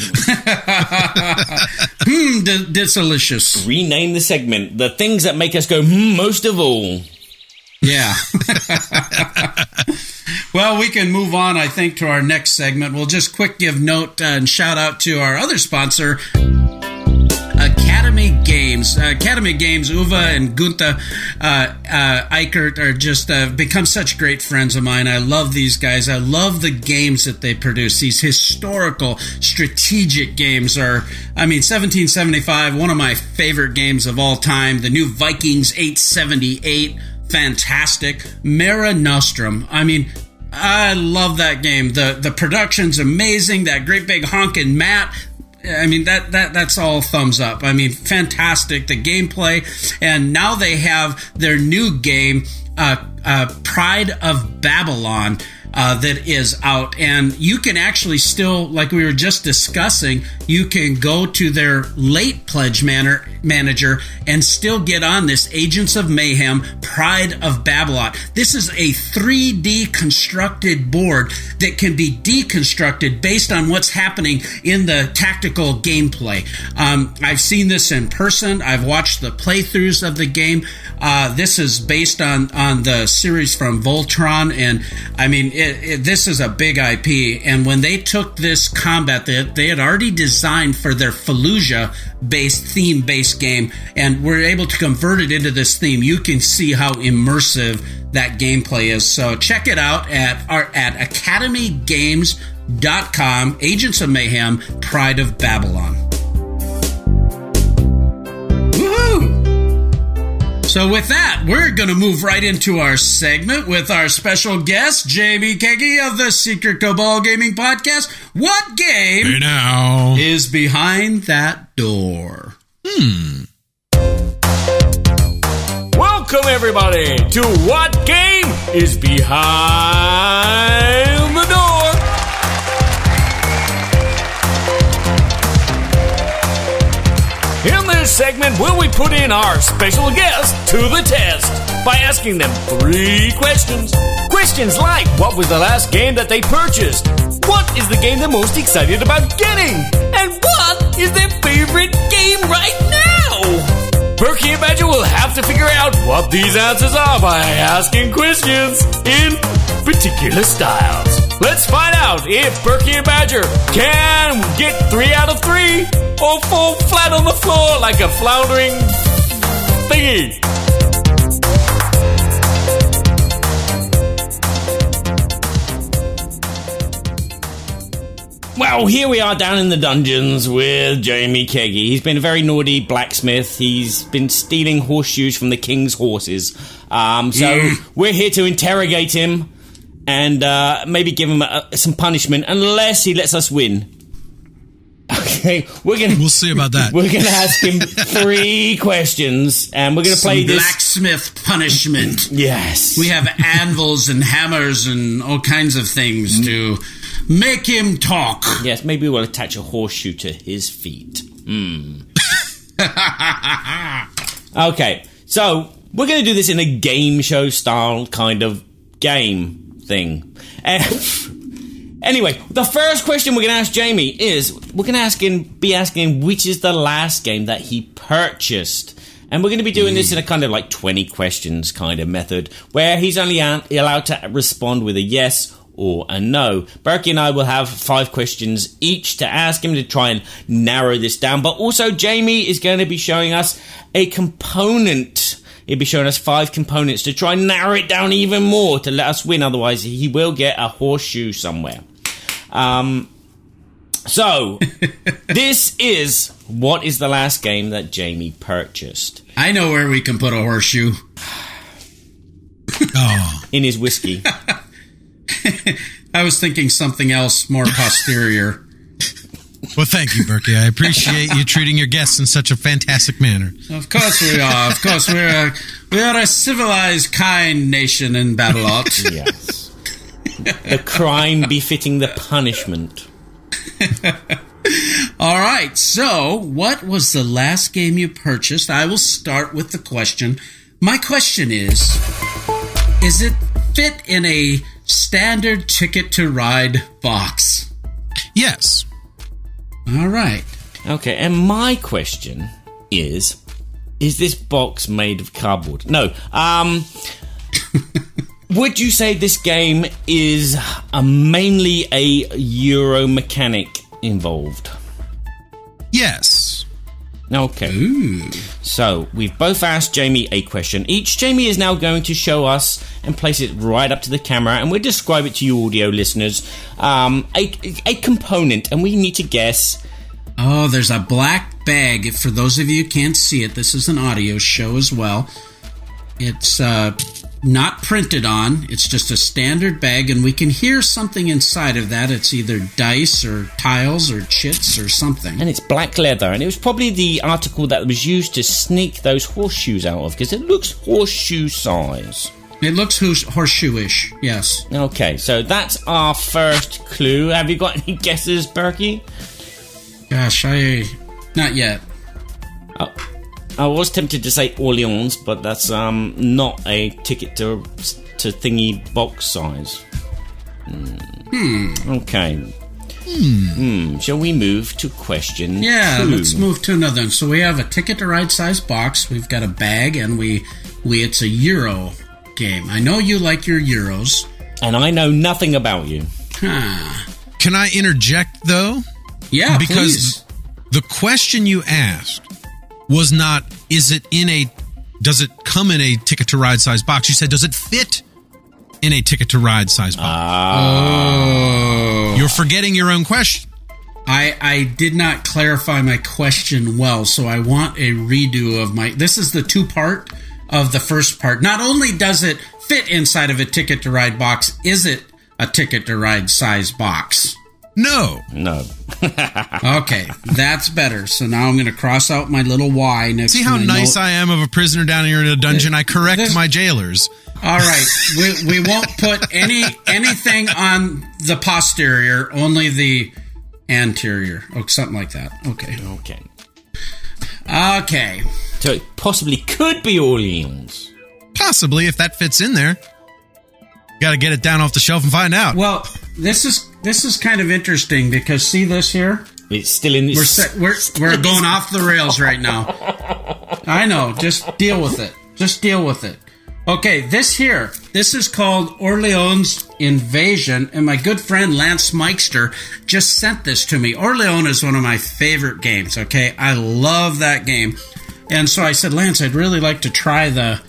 Delicious. Rename the segment, the things that make us go, most of all. Yeah. Well, we can move on, I think, to our next segment. We'll just quick give note and shout out to our other sponsor, Academy Games. Academy Games, Uwe and Gunther Eichert are just become such great friends of mine. I love these guys. I love the games that they produce. These historical, strategic games are, 1775, one of my favorite games of all time. The new Vikings 878, fantastic. Mare Nostrum. I love that game. The production's amazing. That great big honking map. That's all thumbs up. Fantastic. The gameplay. And now they have their new game, Pride of Babylon, that is out. And you can actually still, like we were just discussing, you can go to their late pledge manager and still get on this Agents of Mayhem, Pride of Babblot. This is a 3D constructed board that can be deconstructed based on what's happening in the tactical gameplay. I've seen this in person. I've watched the playthroughs of the game. This is based on the series from Voltron, and this is a big IP. And when they took this combat, they had already designed designed for their Fallujah-based, theme-based game, and we're able to convert it into this theme. You can see how immersive that gameplay is. So check it out at academygames.com. Agents of Mayhem, Pride of Babylon. So with that, we're going to move right into our segment with our special guest, Jamie Kegie of the Secret Cabal Gaming Podcast. What game is behind that door? Welcome, everybody, to What Game is Behind the Door. In this segment, will we put in our special guest to the test by asking them 3 questions. Questions like, what was the last game that they purchased? What is the game they're most excited about getting? And what is their favorite game right now? Berkey and Badger will have to figure out what these answers are by asking questions in particular styles. Let's find out if Berkey and Badger can get 3 out of 3 or fall flat on the floor like a floundering thingy. Well, here we are down in the dungeons with Jamie Kegie. He's been a very naughty blacksmith. He's been stealing horseshoes from the king's horses. So we're here to interrogate him and maybe give him some punishment, unless he lets us win. Okay, we'll see about that. We're gonna ask him 3 questions, and we're gonna play this blacksmith punishment. Yes, we have anvils and hammers and all kinds of things to make him talk. Yes, maybe we'll attach a horseshoe to his feet. Okay, so we're gonna do this in a game show style kind of game thing. Anyway, the first question we're going to ask Jamie is, we're going to be asking which is the last game that he purchased. And we're going to be doing this in a kind of like 20 questions kind of method, where he's only allowed to respond with a yes or a no. Berkey and I will have 5 questions each to ask him to try and narrow this down. But also, Jamie is going to be showing us a component. He'll be showing us 5 components to try and narrow it down even more to let us win. Otherwise, he will get a horseshoe somewhere. So, this is what is the last game that Jamie purchased. I know where we can put a horseshoe. In his whiskey. I was thinking something else more posterior. Well, thank you, Berkey. I appreciate you treating your guests in such a fantastic manner. Of course we are. Of course we are a civilized, kind nation in Babblot. Yes. The crime befitting the punishment. All right. So, what was the last game you purchased? I will start with the question. My question is it fit in a standard Ticket to Ride box? Yes. All right. Okay, and my question is this box made of cardboard? No. Would you say this game is mainly a Euro mechanic involved? Yes. Okay. Ooh. So, we've both asked Jamie a question each. Jamie is now going to show us and place it right up to the camera, and we'll describe it to you audio listeners. A component, and we need to guess. Oh, there's a black bag. For those of you who can't see it, this is an audio show as well. It's not printed on. It's just a standard bag, and we can hear something inside of that. It's either dice or tiles or chits or something. And it's black leather, and it was probably the article that was used to sneak those horseshoes out of, because it looks horseshoe size. It looks horseshoe-ish, yes. Okay, so that's our first clue. Have you got any guesses, Berkey? Gosh, not yet. I was tempted to say Orleans, but that's not a ticket to thingy box size. Okay. Shall we move to question 2? Let's move to another one. So we have a Ticket to Ride size box. We've got a bag, and it's a Euro game. I know you like your Euros. And I know nothing about you. Can I interject, though? Yeah, because The question you asked was not, does it come in a Ticket to Ride size box? You said, does it fit in a Ticket to Ride size box? Oh. You're forgetting your own question. I did not clarify my question well, so I want a redo of my... This is the two-part of the first part. Not only does it fit inside of a Ticket to Ride box, is it a Ticket to Ride size box? No. Okay, that's better. So now I'm going to cross out my little Y next to See how my nice note. I am of a prisoner down here in a dungeon? I correct my jailers. All right, we won't put anything on the posterior, only the anterior, or something like that. Okay. So it possibly could be Orleans. Possibly, if that fits in there. Got to get it down off the shelf and find out. Well, this is kind of interesting because see this here? It's still in this. We're going off the rails right now. I know. Just deal with it. Okay, this is called Orleans Invasion, and my good friend Lance Mikester just sent this to me. Orleans is one of my favorite games, okay? I love that game. And so I said, Lance, I'd really like to try the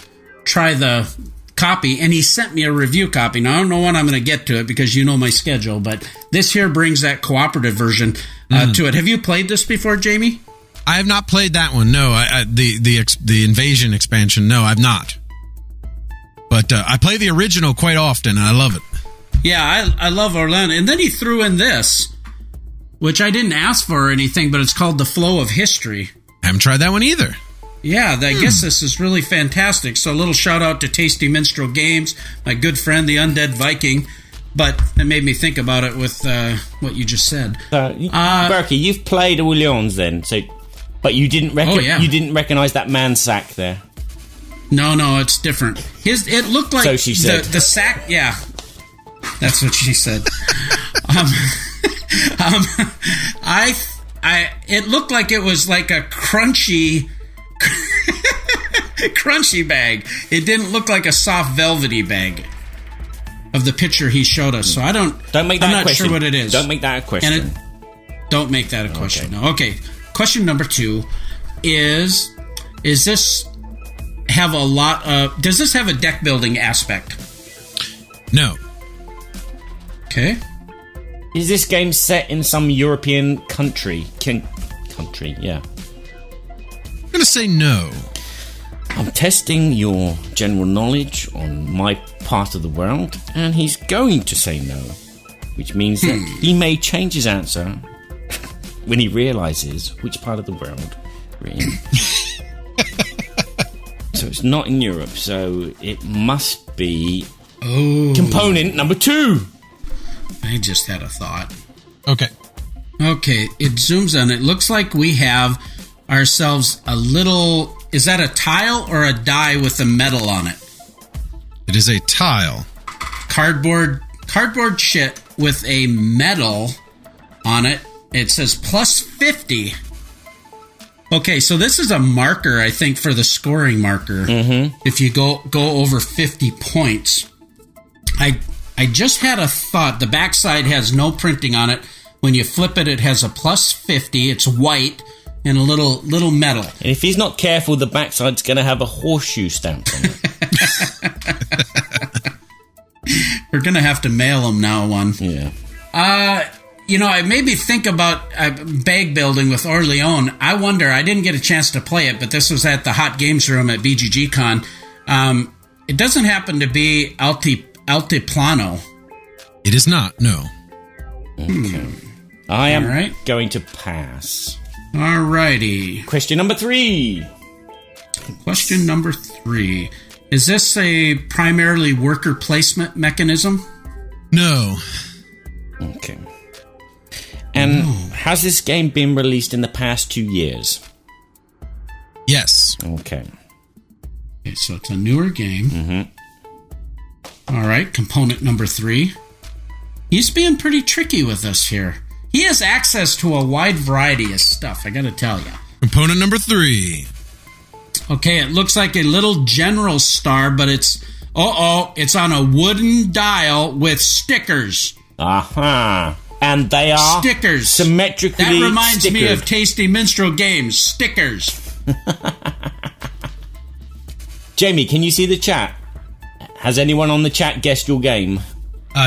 copy, and he sent me a review copy. Now, I don't know when I'm going to get to it because you know my schedule, but this here brings that cooperative version to it. Have you played this before, Jamie? I have not played that one, no. The Invasion expansion, no, I've not. But I play the original quite often, and I love it. Yeah, I love Orleans. And then he threw in this, which I didn't ask for or anything, but it's called The Flow of History. I haven't tried that one either. Yeah, I guess this is really fantastic. So a little shout out to Tasty Minstrel Games, my good friend, the Undead Viking. But it made me think about it with what you just said. Berkey, you've played Orleans then, but you didn't you didn't recognize that man sack there. No, it's different. It looked like so she said. The sack. Yeah, that's what she said. It looked like it was like a crunchy bag. It didn't look like a soft velvety bag of the picture he showed us. So don't make that I'm not a question. Sure what it is. Don't make that a question. Don't make that a question. Okay. No. Okay. Question number 2 is this have a lot of... Does this have a deck building aspect? No. Okay. Is this game set in some European country? Country, yeah. I'm going to say no. I'm testing your general knowledge on my part of the world, and he's going to say no, which means that he may change his answer when he realizes which part of the world we're in. So it's not in Europe, so it must be component number 2. I just had a thought. Okay, it zooms in. It looks like we have ourselves a little... Is that a tile or a die with a metal on it? it is a tile. Cardboard shit with a medal on it. It says plus 50. Okay, so this is a marker, I think, for the scoring marker. Mm-hmm. If you go over 50 points. I just had a thought. The backside has no printing on it. When you flip it, it has a plus 50. It's white and a little metal. And if he's not careful, the backside's going to have a horseshoe stamp on it. We're going to have to mail him now one. Yeah. I made me think about bag building with Orleans. I wonder, I didn't get a chance to play it, but this was at the Hot Games Room at BGG-Con. It doesn't happen to be Altiplano. It is not, no. Okay. I am going to pass. All righty. Question number 3. Question number 3. Is this a primarily worker placement mechanism? No. Okay. And has this game been released in the past 2 years? Yes. Okay, so it's a newer game. Mm-hmm. All right, component number 3. He's being pretty tricky with us here. He has access to a wide variety of stuff, I gotta tell you. Component number 3. Okay, it looks like a little general star, but it's on a wooden dial with stickers. Aha. And they are stickers. Symmetrically That reminds me stickered. of Tasty Minstrel Games. Stickers. Jamie, can you see the chat? Has anyone on the chat guessed your game?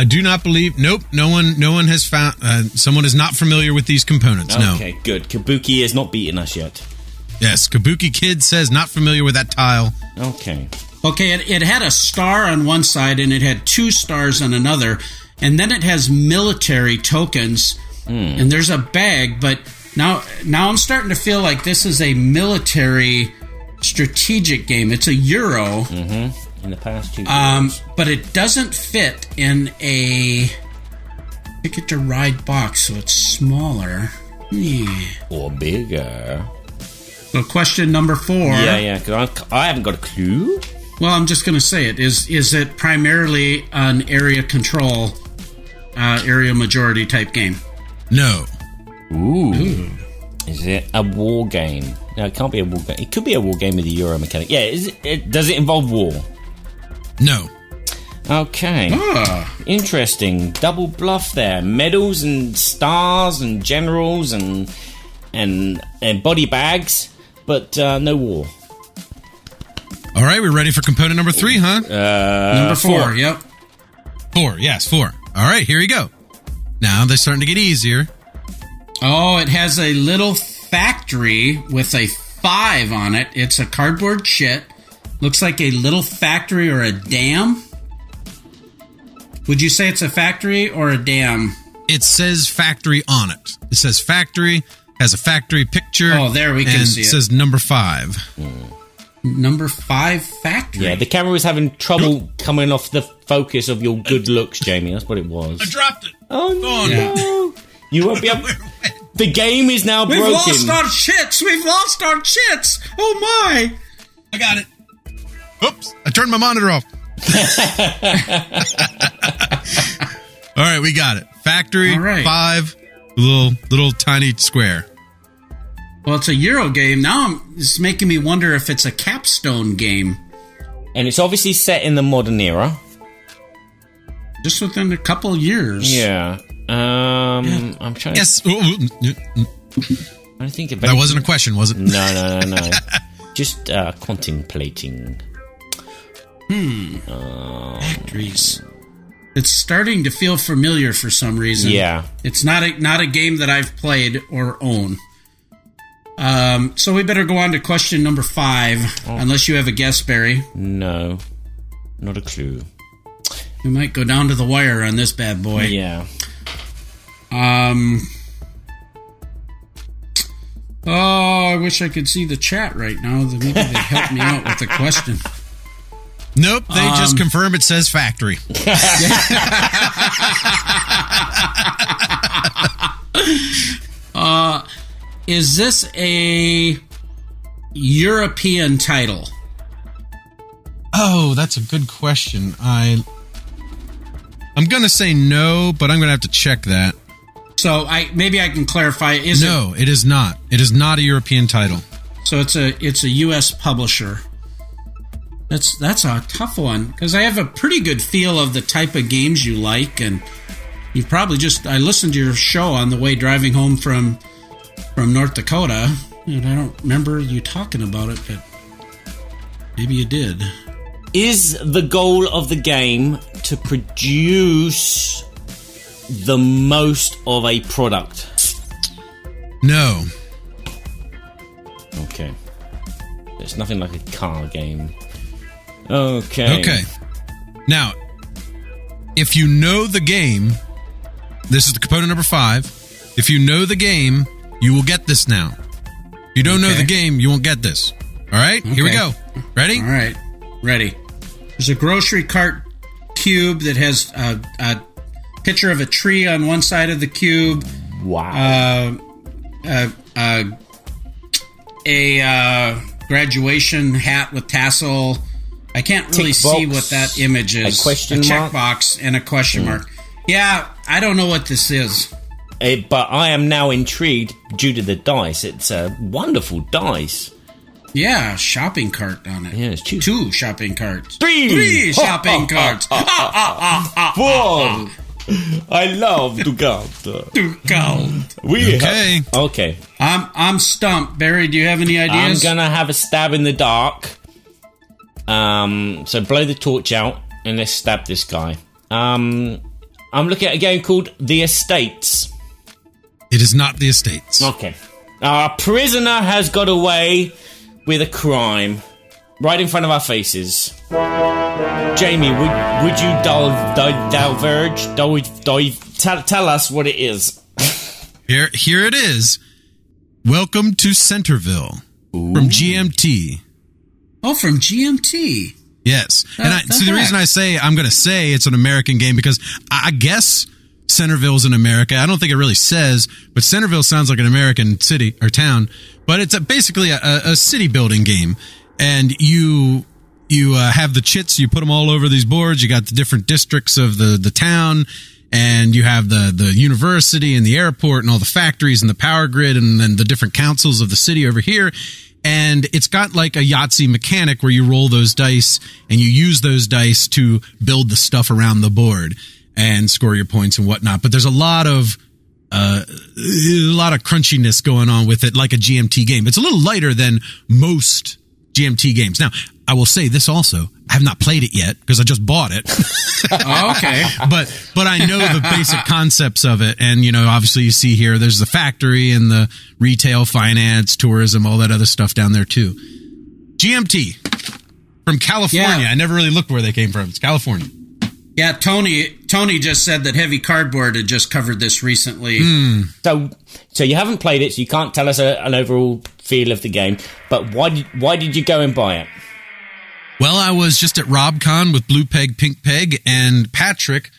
Do not believe. Nope. No one has found. Someone is not familiar with these components. No. Okay, good. Kabuki has not beaten us yet. Yes, Kabuki Kid says not familiar with that tile. Okay. Okay, it had a star on one side and it had 2 stars on another, and then it has military tokens, and there's a bag. But now I'm starting to feel like this is a military strategic game. It's a Euro. Mm-hmm. In the past 2 years. But it doesn't fit in a Ticket to Ride box, so it's smaller. Or bigger. So question number 4. Yeah, because I haven't got a clue. Well, I'm just going to say it. Is it primarily an area control, area majority type game? No. Ooh. Is it a war game? No, it can't be a war game. It could be a war game with a Euro mechanic. Yeah, does it involve war? No. Okay. Interesting. Double bluff there. Medals and stars and generals and body bags, but no war. All right, we're ready for component number 3, huh? Number 4. Yep. 4. Yes, 4. All right, here we go. Now they're starting to get easier. Oh, it has a little factory with a 5 on it. It's a cardboard shit. Looks like a little factory or a dam. Would you say it's a factory or a dam? It says factory on it. It says factory, has a factory picture. Oh, there we can see it. And it says number 5. Number 5 factory. Yeah, the camera was having trouble coming off the focus of your good looks, Jamie. That's what it was. I dropped it. Oh, no. Yeah. You won't be able... The game is now broken. We've lost our chits. We've lost our chits. Oh, my. I got it. Oops, I turned my monitor off. All right, we got it. Factory, 5, little tiny square. Well, it's a Euro game. Now it's making me wonder if it's a capstone game. And it's obviously set in the modern era. Just within a couple years. Yeah. I'm trying to... Yes. I think that wasn't a question, was it? No. Just contemplating. Factories. It's starting to feel familiar for some reason. Yeah. It's not a game that I've played or own. So we better go on to question number 5, unless you have a guess, Barry. No. Not a clue. We might go down to the wire on this bad boy. Yeah. Oh, I wish I could see the chat right now. Maybe they'd help me out with the question. Nope, they just confirm it says factory. Is this a European title? Oh, that's a good question. I'm going to say no, but I'm going to have to check that. So maybe I can clarify. No, it is not. It is not a European title. So it's a U.S. publisher. That's a tough one, because I have a pretty good feel of the type of games you like, and you probably I listened to your show on the way driving home from North Dakota, and I don't remember you talking about it, but maybe you did. Is the goal of the game to produce the most of a product? No. Okay. There's nothing like a car game. Okay. Now, if you know the game, this is the component number 5. If you know the game, you will get this now. If you don't know the game, you won't get this. All right? Here we go. Ready? All right. Ready. There's a grocery cart cube that has a picture of a tree on one side of the cube. Wow. A graduation hat with tassel. I can't really see what that image is. A question mark? Checkbox and a question mark. Yeah, I don't know what this is. But I am now intrigued due to the dice. It's a wonderful dice. Yeah, shopping cart on it. Yeah, it's 2 shopping carts. 3 shopping carts. 4 I love Ducat. Okay. Okay. I'm stumped. Barry, do you have any ideas? I'm gonna have a stab in the dark. So blow the torch out and let's stab this guy. I'm looking at a game called The Estates. It is not The Estates. Okay. Our prisoner has got away with a crime right in front of our faces. Jamie, would you tell us what it is? Here it is. Welcome to Centerville. Ooh. From GMT. Oh, from GMT. Yes. So the reason I say I'm going to say it's an American game because I guess Centerville's in America. I don't think it really says, but Centerville sounds like an American city or town. But it's basically a city building game, and you have the chits. You put them all over these boards. You got the different districts of the town, and you have the university and the airport and all the factories and the power grid, and then the different councils of the city over here. And it's got like a Yahtzee mechanic where you roll those dice and you use those dice to build the stuff around the board and score your points and whatnot. But there's a lot of crunchiness going on with it, like a GMT game. It's a little lighter than most GMT games. Now, I will say this also. I have not played it yet because I just bought it. Oh, okay. But I know the basic concepts of it. And, obviously you see here, there's the factory and the retail, finance, tourism, all that other stuff down there too. GMT from California. Yeah. I never really looked where they came from. It's California. Yeah, Tony just said that Heavy Cardboard had just covered this recently. So you haven't played it, so you can't tell us an overall feel of the game. But why did you go and buy it? Well, I was just at RobCon with Blue Peg, Pink Peg, and Patrick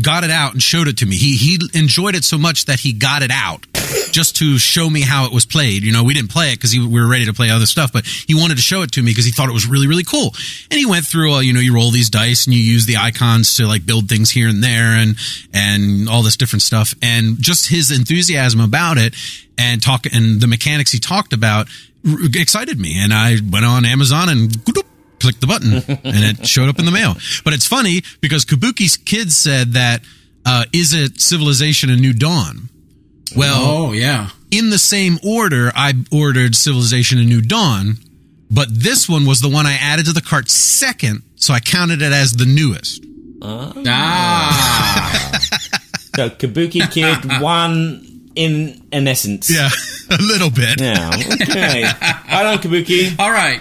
got it out and showed it to me. He enjoyed it so much that he got it out just to show me how it was played. We didn't play it because we were ready to play other stuff, but he wanted to show it to me because he thought it was really, really cool. And he went through, you roll these dice and you use the icons to like build things here and there and all this different stuff. And just his enthusiasm about it and the mechanics he talked about excited me. And I went on Amazon and clicked the button and it showed up in the mail. But it's funny because Kabuki's kids said that, is it Civilization A New Dawn? Well, yeah. In the same order, I ordered Civilization A New Dawn, but this one was the one I added to the cart second, so I counted it as the newest. So Kabuki Kid won in essence. Yeah, a little bit. Yeah, okay. Right on, Kabuki. All right.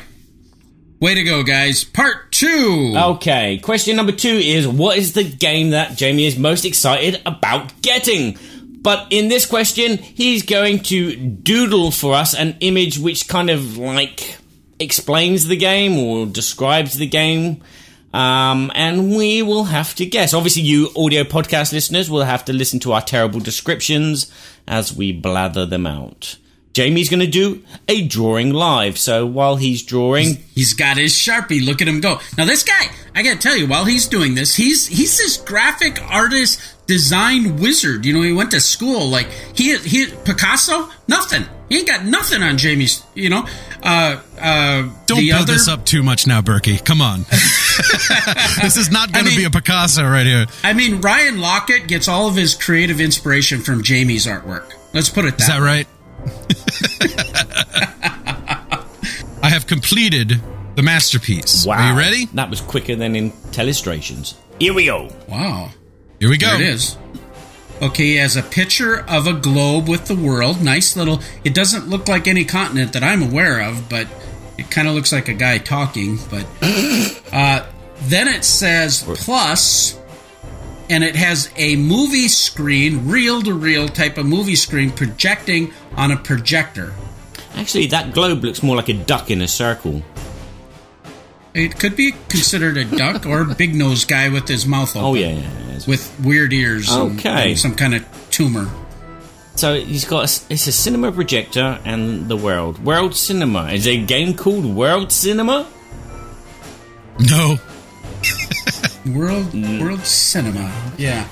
Way to go, guys. Part 2. Okay, question number 2 is, what is the game that Jamie is most excited about getting? But in this question, he's going to doodle for us an image which kind of like explains the game or describes the game. And we will have to guess. Obviously, you audio podcast listeners will have to listen to our terrible descriptions as we blather them out. Jamie's going to do a drawing live. So while he's drawing... He's got his Sharpie. Look at him go. Now, this guy, I got to tell you, while he's doing this, he's this graphic artist design wizard. He went to school. Like, he Picasso? Nothing. He ain't got nothing on Jamie's, Don't build this up too much now, Berkey. Come on. This is not going to be a Picasso right here. I mean, Ryan Lockett gets all of his creative inspiration from Jamie's artwork. Let's put it that way. Is that right? I have completed the masterpiece. Wow. Are you ready? That was quicker than in Telestrations. Here we go. Wow. Here we go. There it is. Okay, he has a picture of a globe with the world. Nice little... It doesn't look like any continent that I'm aware of, but it kind of looks like a guy talking. But then it says plus... And it has a movie screen, reel-to-reel type of movie screen projecting on a projector. Actually, that globe looks more like a duck in a circle. It could be considered a duck or a big-nosed guy with his mouth open. Oh, yeah. With weird ears and some kind of tumor. So he's got it's a cinema projector and the world. World Cinema. Is there a game called World Cinema? No. World Cinema. Yeah.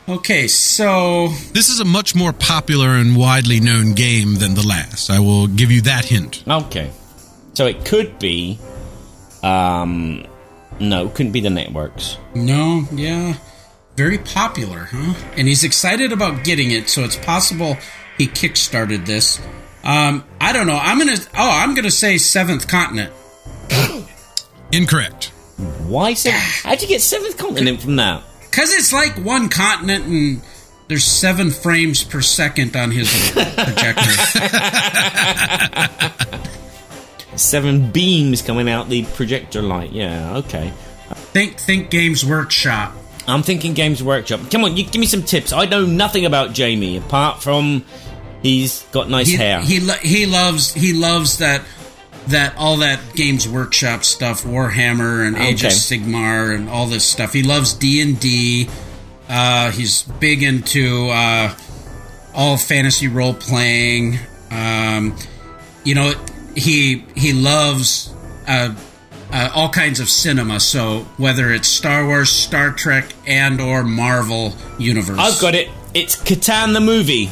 Okay, so... This is a much more popular and widely known game than the last. I will give you that hint. Okay. So it could be... No, it couldn't be the networks. No, yeah. Very popular, huh? And he's excited about getting it, so it's possible he kickstarted this. I don't know. I'm gonna say Seventh Continent. Incorrect. Why seventh? How'd you get Seventh Continent from that? Because it's like one continent and there's 7 frames per second on his projector. 7 beams coming out the projector light. Yeah, okay. Think Games Workshop. I'm thinking Games Workshop. Come on, you give me some tips. I know nothing about Jamie apart from he's got nice hair. He loves that all that Games Workshop stuff, Warhammer and Age of Sigmar and all this stuff. He loves D&D. He's big into all fantasy role playing. He loves all kinds of cinema. So whether it's Star Wars, Star Trek, and or Marvel universe. I've got it. It's Catan the movie.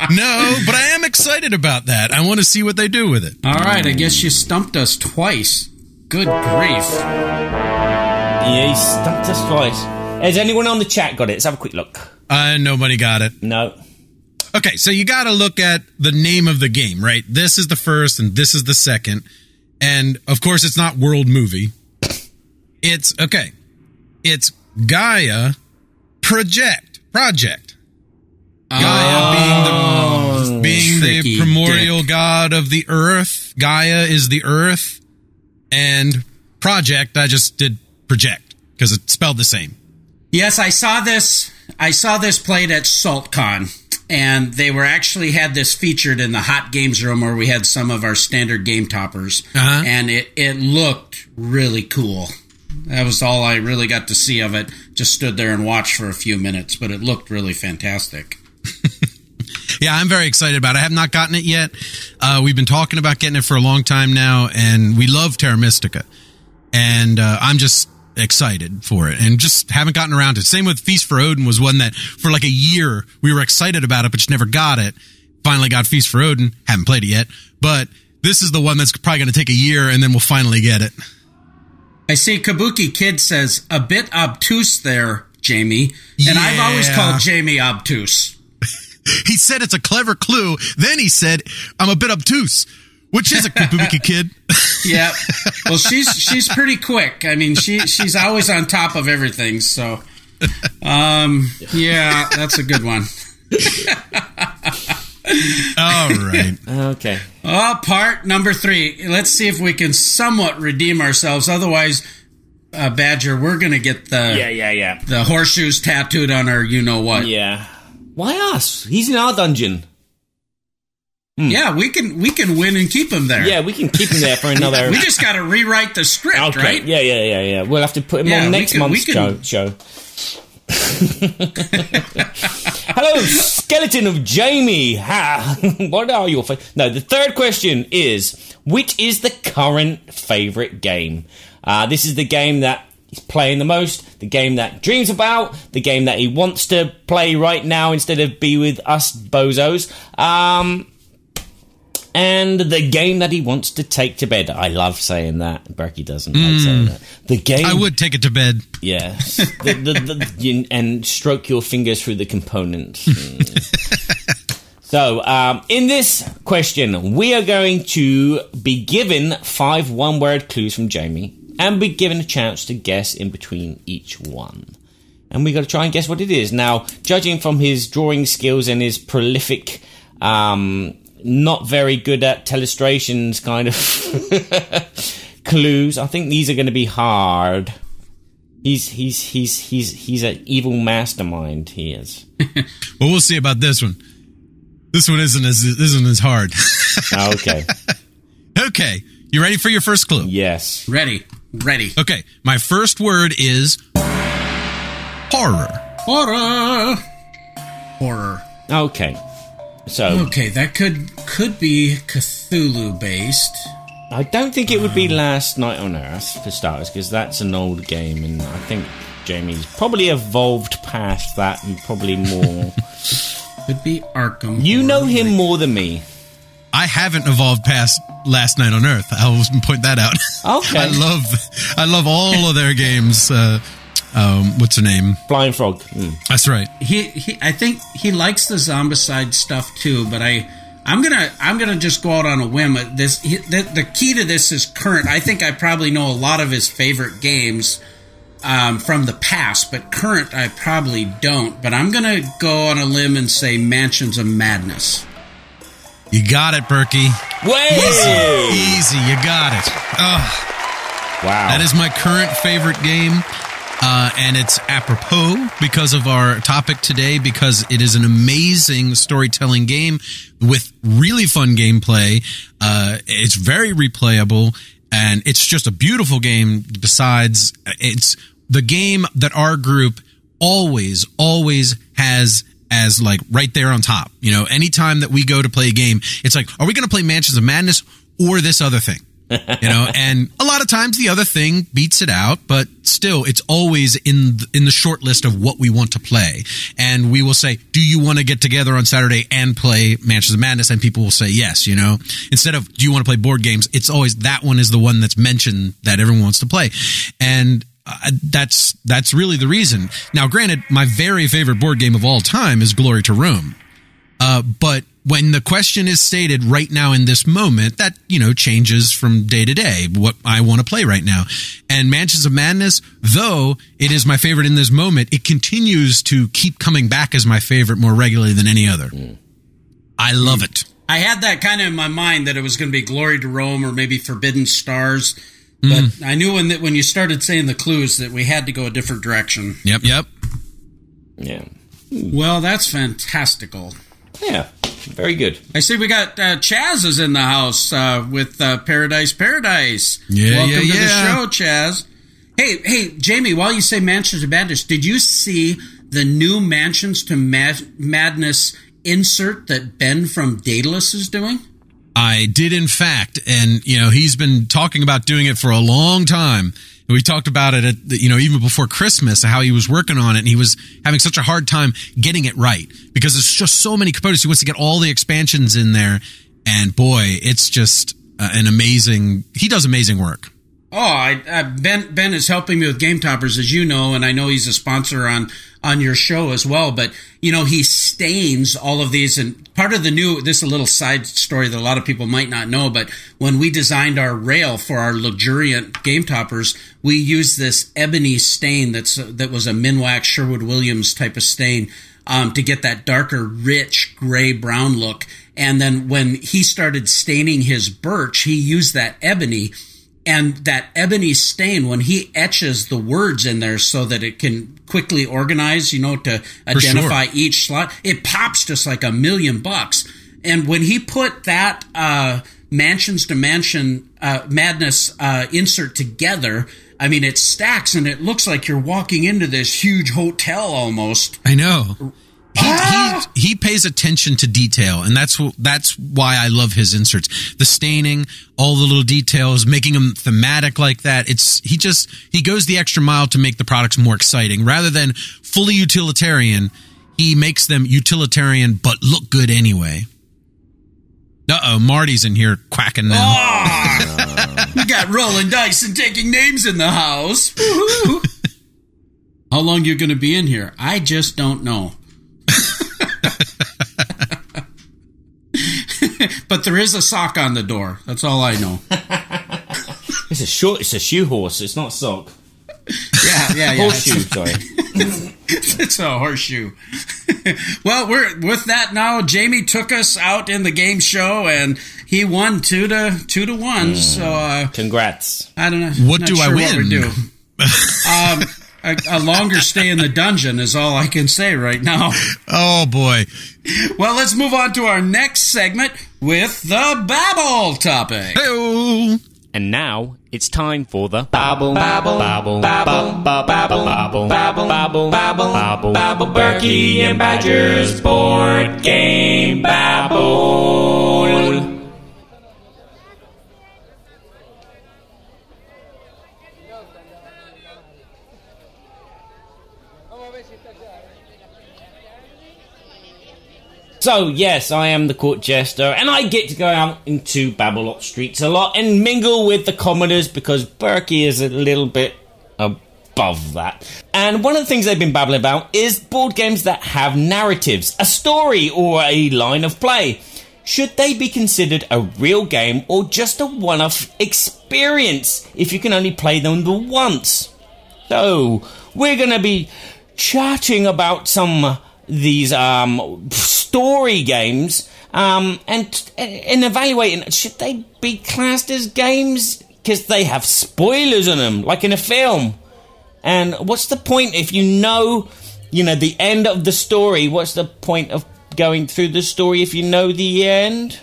No, but I am excited about that. I want to see what they do with it. All right, I guess you stumped us twice. Good grief. Yeah, he stumped us twice. Has anyone on the chat got it? Let's have a quick look. Nobody got it. No. Okay, so you got to look at the name of the game, right? This is the first and this is the second. And, of course, it's not World Movie. It's Gaia Project. Gaia being the primordial god of the earth. Gaia is the earth. And Project, I just did project because it's spelled the same. Yes, I saw this played at SaltCon. And they had this featured in the Hot Games room where we had some of our standard game toppers. Uh-huh. And it looked really cool. That was all I really got to see of it. Just stood there and watched for a few minutes, but it looked really fantastic. Yeah, I'm very excited about it. I have not gotten it yet. We've been talking about getting it for a long time now, and we love Terra Mystica. And I'm just excited for it and just haven't gotten around to it. Same with Feast for Odin was one that for like a year we were excited about it, but just never got it. Finally got Feast for Odin. Haven't played it yet, but this is the one that's probably going to take a year and then we'll finally get it. I see Kabuki Kid says, a bit obtuse there, Jamie. And I've always called Jamie obtuse. He said it's a clever clue. Then he said, I'm a bit obtuse. Which is a Kabuki Kid. Yeah. Well, she's pretty quick. I mean, she's always on top of everything. So, yeah, that's a good one. All right. Okay. Part number 3. Let's see if we can somewhat redeem ourselves. Otherwise, Badger, we're gonna get the horseshoes tattooed on our you-know-what. Yeah. Why us? He's in our dungeon. Yeah, we can win and keep him there. Yeah, we can keep him there for another... We just got to rewrite the script, right? Yeah. We'll have to put him on next month's show. Hello, skeleton of Jamie. What are your... No, the third question is, which is the current favourite game? This is the game that he's playing the most, the game that dreams about, the game that he wants to play right now instead of be with us bozos. And the game that he wants to take to bed. I love saying that. Berkey doesn't like saying that. The game... I would take it to bed. Yes. And stroke your fingers through the components. So, in this question, we are going to be given 5 one-word clues from Jamie and be given a chance to guess in between each one. And we got to try and guess what it is. Now, judging from his drawing skills and his prolific... not very good at telestrations kind of clues. I think these are going to be hard. He's an evil mastermind. He is. Well, we'll see about this one. This one isn't as hard. Okay. Okay. You ready for your first clue? Yes. Ready. Okay. My first word is horror. Okay. Okay, that could be Cthulhu based. I don't think it would be Last Night on Earth for starters, because that's an old game, and I think Jamie's probably evolved past that and probably more. Could be Arkham. You know him more than me. I haven't evolved past Last Night on Earth. I'll point that out. Okay. I love all of their games. What's her name? Flying Frog. That's right. I think he likes the Zombicide stuff too, but I'm gonna just go out on a whim. The key to this is current. I think I probably know a lot of his favorite games from the past, but current I probably don't. But I'm gonna go on a limb and say Mansions of Madness. You got it, Berkey. Easy. You got it. Wow. That is my current favorite game. And it's apropos because of our topic today, because it is an amazing storytelling game with really fun gameplay. It's very replayable, and it's just a beautiful game. Besides, it's the game that our group always has as like right there on top. You know, anytime that we go to play a game, it's like, are we going to play Mansions of Madness or this other thing? You know, and a lot of times the other thing beats it out, but still, it's always in the short list of what we want to play. And we will say, do you want to get together on Saturday and play Mansions of Madness? And people will say yes, you know. Instead of, do you want to play board games? It's always that one is the one that's mentioned that everyone wants to play. And that's really the reason. Now, granted, my very favorite board game of all time is Glory to Rome. But when the question is stated right now in this moment, that, you know, changes from day to day, what I want to play right now. And Mansions of Madness, though it is my favorite in this moment, it continues to keep coming back as my favorite more regularly than any other. I love it. I had that kind of in my mind that it was going to be Glory to Rome or maybe Forbidden Stars. But I knew when you started saying the clues that we had to go a different direction. Yep. Yeah. Well, that's fantastical. Yeah. Very good. I see we got Chaz is in the house with Paradise. Yeah, Welcome to the yeah. show, Chaz. Hey, Jamie, while you say Mansions to Madness, did you see the new Mansions to Madness insert that Ben from Daedalus is doing? I did, in fact, and, you know, he's been talking about doing it for a long time. We talked about it, even before Christmas, how he was working on it, and he was having such a hard time getting it right because there's just so many components. He wants to get all the expansions in there, and boy, it's just an amazing. He does amazing work. Oh, Ben is helping me with Game Toppers, as you know, and I know he's a sponsor on your show as well. But you know, he stains all of these, and part of the new. This is a little side story that a lot of people might not know, but when we designed our rail for our luxuriant Game Toppers, we used this ebony stain that was a Minwax Sherwood-Williams type of stain to get that darker, rich gray brown look. And then when he started staining his birch, he used that ebony. And that ebony stain, when he etches the words in there so that it can quickly organize, to identify each slot, it pops just like $1 million. And when he put that Mansions to Madness insert together, I mean, it stacks and it looks like you're walking into this huge hotel almost. I know. He pays attention to detail, and that's why I love his inserts. The staining, all the little details, making them thematic like that. He goes the extra mile to make the products more exciting. Rather than fully utilitarian, he makes them utilitarian but look good anyway. Uh-oh, Marty's in here quacking now. Oh, we got rolling dice and taking names in the house. How long you going to be in here? I just don't know. But there is a sock on the door. That's all I know. It's a shoe horse. It's not a sock. Yeah. Horseshoe, sorry. It's a horseshoe. Well, we're with that now. Jamie took us out in the game show, and he won 2-1. So, congrats. I don't know. What do I win? What we do. A longer stay in the dungeon is all I can say right now. Oh, boy. Well, let's move on to our next segment with the Babble topic. Hey-o. And now it's time for the Babble, Babble, Babble, Babble, Babble, Babble, Babble, Babble, Babble, Babble, Berkey and Badger's Board Game Babble. So, yes, I am the court jester, and I get to go out into Babblot streets a lot and mingle with the commoners because Berkey is a little bit above that. And one of the things they've been babbling about is board games that have narratives, a story, or a line of play. Should they be considered a real game or just a one-off experience if you can only play them the once? So, we're going to be chatting about some these story games and evaluating, should they be classed as games because they have spoilers in them like in a film? And what's the point if you know the end of the story? What's the point of going through the story if you know the end?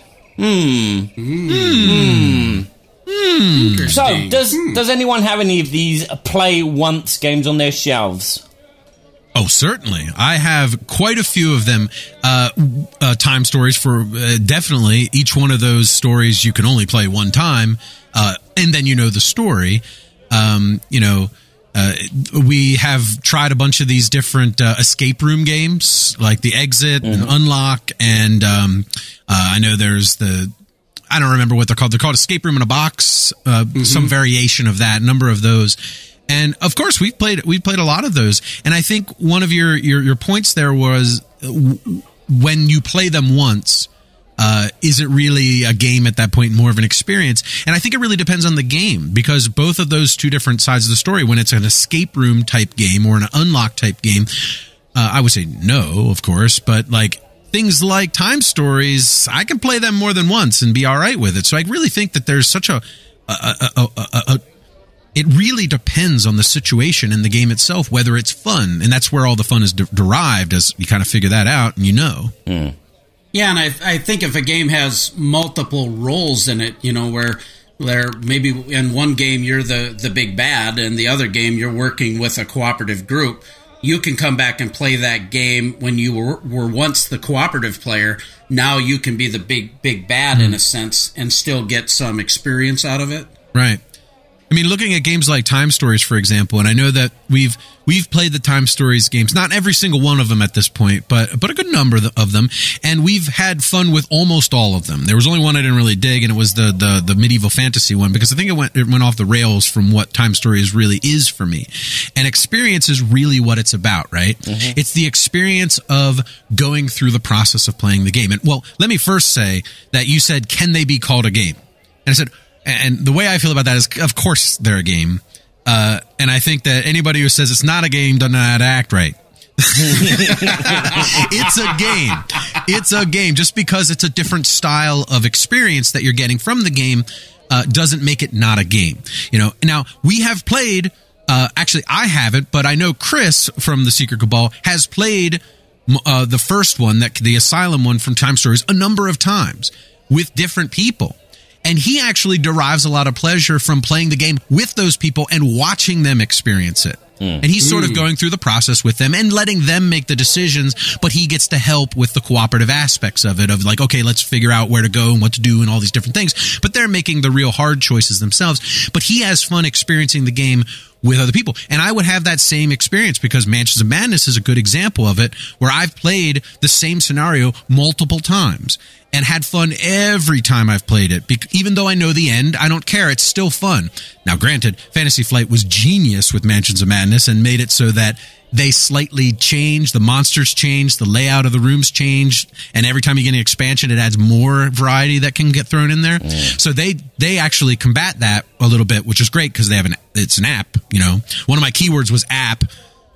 So does anyone have any of these play once games on their shelves? Oh, certainly. I have quite a few of them. Time stories for definitely each one of those stories you can only play one time, and then you know the story. We have tried a bunch of these different escape room games, like the Exit and Unlock, and I know there's I don't remember what they're called. They're called Escape Room in a Box, some variation of that, number of those. And of course, we've played a lot of those. And I think one of your points there was when you play them once, is it really a game at that point, more of an experience? And I think it really depends on the game, because both of those two different sides of the story, when it's an escape room type game or an unlock type game, I would say no, of course, but like things like time stories, I can play them more than once and be all right with it. So I really think that there's such it really depends on the situation and the game itself, whether it's fun. And that's where all the fun is derived, as you kind of figure that out and Yeah, and I think if a game has multiple roles in it, where maybe in one game you're the big bad and the other game you're working with a cooperative group, you can come back and play that game when you were once the cooperative player. Now you can be the big bad in a sense and still get some experience out of it. Right. I mean, looking at games like Time Stories, for example, and I know that we've played the Time Stories games, not every single one of them at this point, but a good number of them, and we've had fun with almost all of them. There was only one I didn't really dig, and it was the medieval fantasy one, because I think it went off the rails from what Time Stories really is for me. And experience is really what it's about, right? Mm-hmm. It's the experience of going through the process of playing the game. And, well, let me first say that you said, can they be called a game? And I said, and the way I feel about that is, of course, they're a game. And I think that anybody who says it's not a game doesn't know how to act right. It's a game. It's a game. Just because it's a different style of experience that you're getting from the game doesn't make it not a game. Now, we have played, actually, I haven't, but I know Chris from the Secret Cabal has played the first one, the Asylum one from Time Stories, a number of times with different people. And he actually derives a lot of pleasure from playing the game with those people and watching them experience it. And he's sort of going through the process with them and letting them make the decisions, but he gets to help with the cooperative aspects of it, of like, okay, let's figure out where to go and what to do and all these different things. But they're making the real hard choices themselves. But he has fun experiencing the game with other people. And I would have that same experience, because Mansions of Madness is a good example of it, where I've played the same scenario multiple times and had fun every time I've played it. Even though I know the end, I don't care. It's still fun. Now, granted, Fantasy Flight was genius with Mansions of Madness and made it so that they slightly changed, the monsters changed, the layout of the rooms changed, and every time you get an expansion, it adds more variety that can get thrown in there. So they actually combat that a little bit, which is great, because it's an app. One of my keywords was app,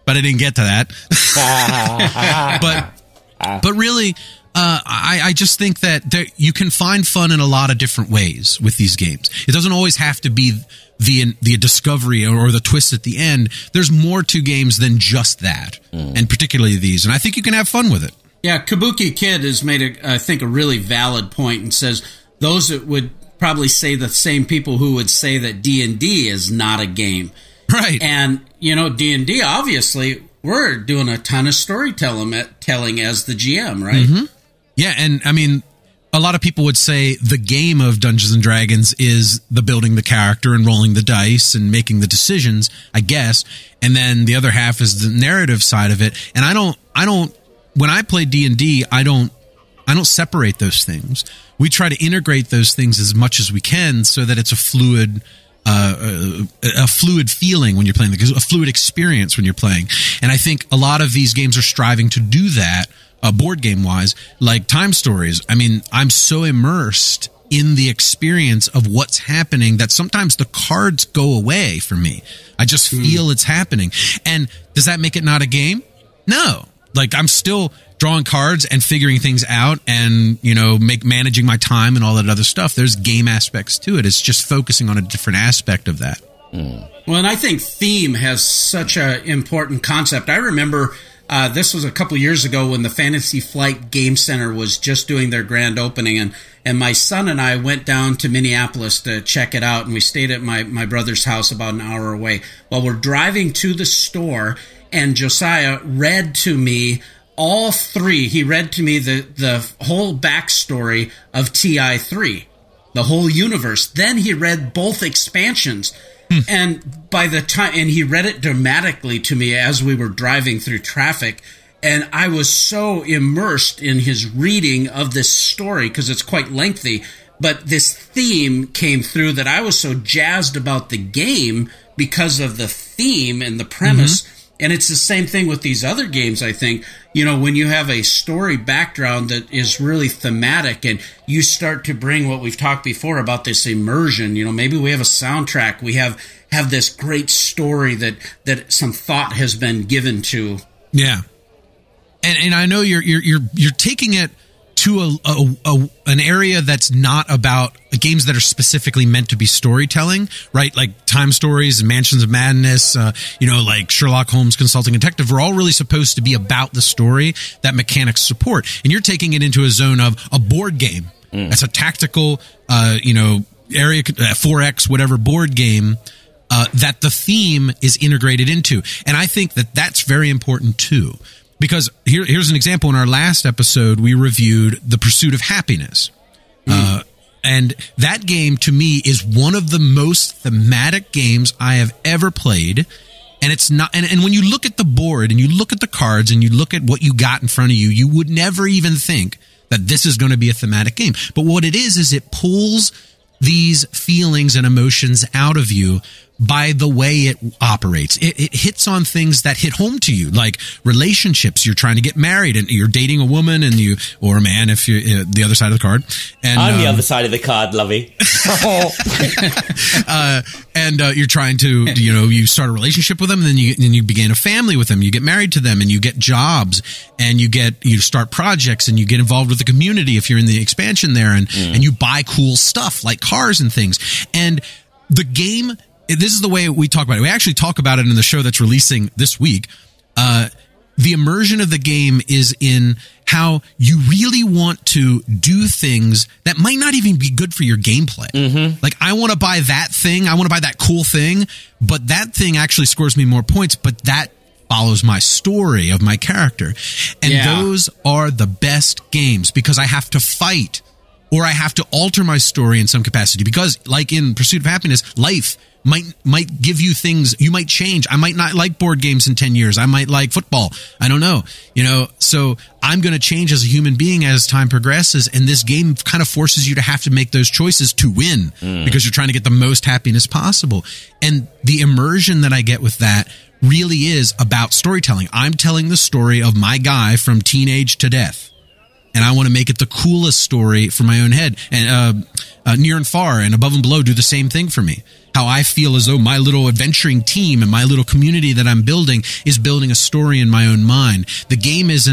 but I didn't get to that. But really, I just think that you can find fun in a lot of different ways with these games. It doesn't always have to be the discovery or the twist at the end. There's more to games than just that, and particularly these. And I think you can have fun with it. Yeah, Kabuki Kid has made, I think, a really valid point, and says those that would probably say the same people who would say that D&D is not a game. Right. And, D&D, obviously, we're doing a ton of storytelling as the GM, right? Mm-hmm. Yeah, and I mean, a lot of people would say the game of Dungeons and Dragons is the building the character and rolling the dice and making the decisions, I guess. And then the other half is the narrative side of it. And I don't when I play D&D, I don't I don't separate those things. We try to integrate those things as much as we can so that it's a fluid feeling when you're playing, a fluid experience when you're playing. And I think a lot of these games are striving to do that, board game wise, like Time Stories. I mean, I'm so immersed in the experience of what's happening that sometimes the cards go away for me. I just feel it's happening. And does that make it not a game? No. Like, I'm still drawing cards and figuring things out and, managing my time and all that other stuff. There's game aspects to it. It's just focusing on a different aspect of that. Well, and I think theme has such an important concept. I remember this was a couple years ago when the Fantasy Flight Game Center was just doing their grand opening, and my son and I went down to Minneapolis to check it out, and we stayed at my brother's house about an hour away. Well, we're driving to the store, and Josiah read to me all three. He read to me the whole backstory of TI3, the whole universe. Then he read both expansions. And by the time, and he read it dramatically to me as we were driving through traffic. And I was so immersed in his reading of this story because it's quite lengthy. But this theme came through that I was so jazzed about the game because of the theme and the premise. And it's the same thing with these other games, I think. When you have a story background that is really thematic and you start to bring what we've talked before about this immersion, maybe we have a soundtrack, we have this great story that some thought has been given to. Yeah. And I know you're taking it to an area that's not about games that are specifically meant to be storytelling, right? Like Time Stories, Mansions of Madness, like Sherlock Holmes Consulting Detective are all really supposed to be about the story that mechanics support. And you're taking it into a zone of a board game. That's a tactical, area 4X, whatever board game that the theme is integrated into. And I think that that's very important too. Because here's an example. In our last episode, we reviewed The Pursuit of Happiness. And that game, to me, is one of the most thematic games I have ever played. And it's not. And when you look at the board and you look at the cards and you look at what you got in front of you, you would never even think that this is going to be a thematic game. But what it is it pulls these feelings and emotions out of you by the way it operates. It hits on things that hit home to you, like relationships. You're trying to get married and you're dating a woman or a man if you're the other side of the card. And I'm the other side of the card, Lovey. And you're trying to, you start a relationship with them, and then you begin a family with them. You get married to them, and you get jobs, and you start projects, and you get involved with the community if you're in the expansion there, and you buy cool stuff like cars and things. And the game, this is the way we talk about it. We actually talk about it in the show that's releasing this week. The immersion of the game is in how you really want to do things that might not even be good for your gameplay. Like, I want to buy that thing. I want to buy that cool thing, but that thing actually scores me more points, but that follows my story of my character. And those are the best games because I have to fight or I have to alter my story in some capacity because, like in Pursuit of Happiness, life might give you things. You might change. I might not like board games in 10 years. I might like football. I don't know. So I'm going to change as a human being as time progresses. And this game kind of forces you to have to make those choices to win because you're trying to get the most happiness possible. And the immersion that I get with that really is about storytelling. I'm telling the story of my guy from teenage to death. And I want to make it the coolest story for my own head. And Near and Far and Above and Below do the same thing for me. How I feel as though my little adventuring team and my little community that I'm building is building a story in my own mind. The game is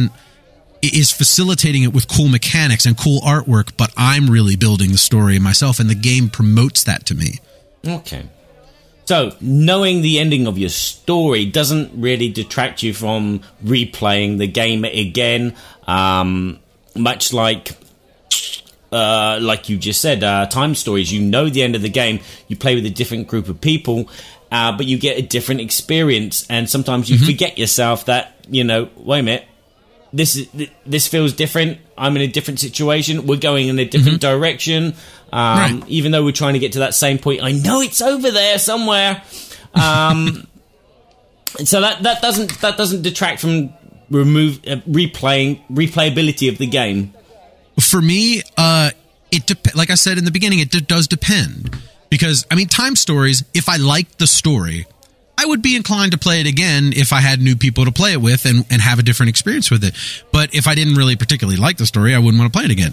facilitating it with cool mechanics and cool artwork, but I'm really building the story myself, and the game promotes that to me. Okay. So, knowing the ending of your story doesn't really detract you from replaying the game again, much like you just said, Time Stories. You know the end of the game, you play with a different group of people, but you get a different experience, and sometimes you forget yourself that, wait a minute, this feels different, I'm in a different situation, we're going in a different direction, right. Even though we're trying to get to that same point, I know it's over there somewhere. So that doesn't detract from replayability of the game. for me, like I said in the beginning, it does depend. Because, I mean, time stories, if I liked the story, I would be inclined to play it again if I had new people to play it with and have a different experience with it. But if I didn't really particularly like the story, I wouldn't want to play it again.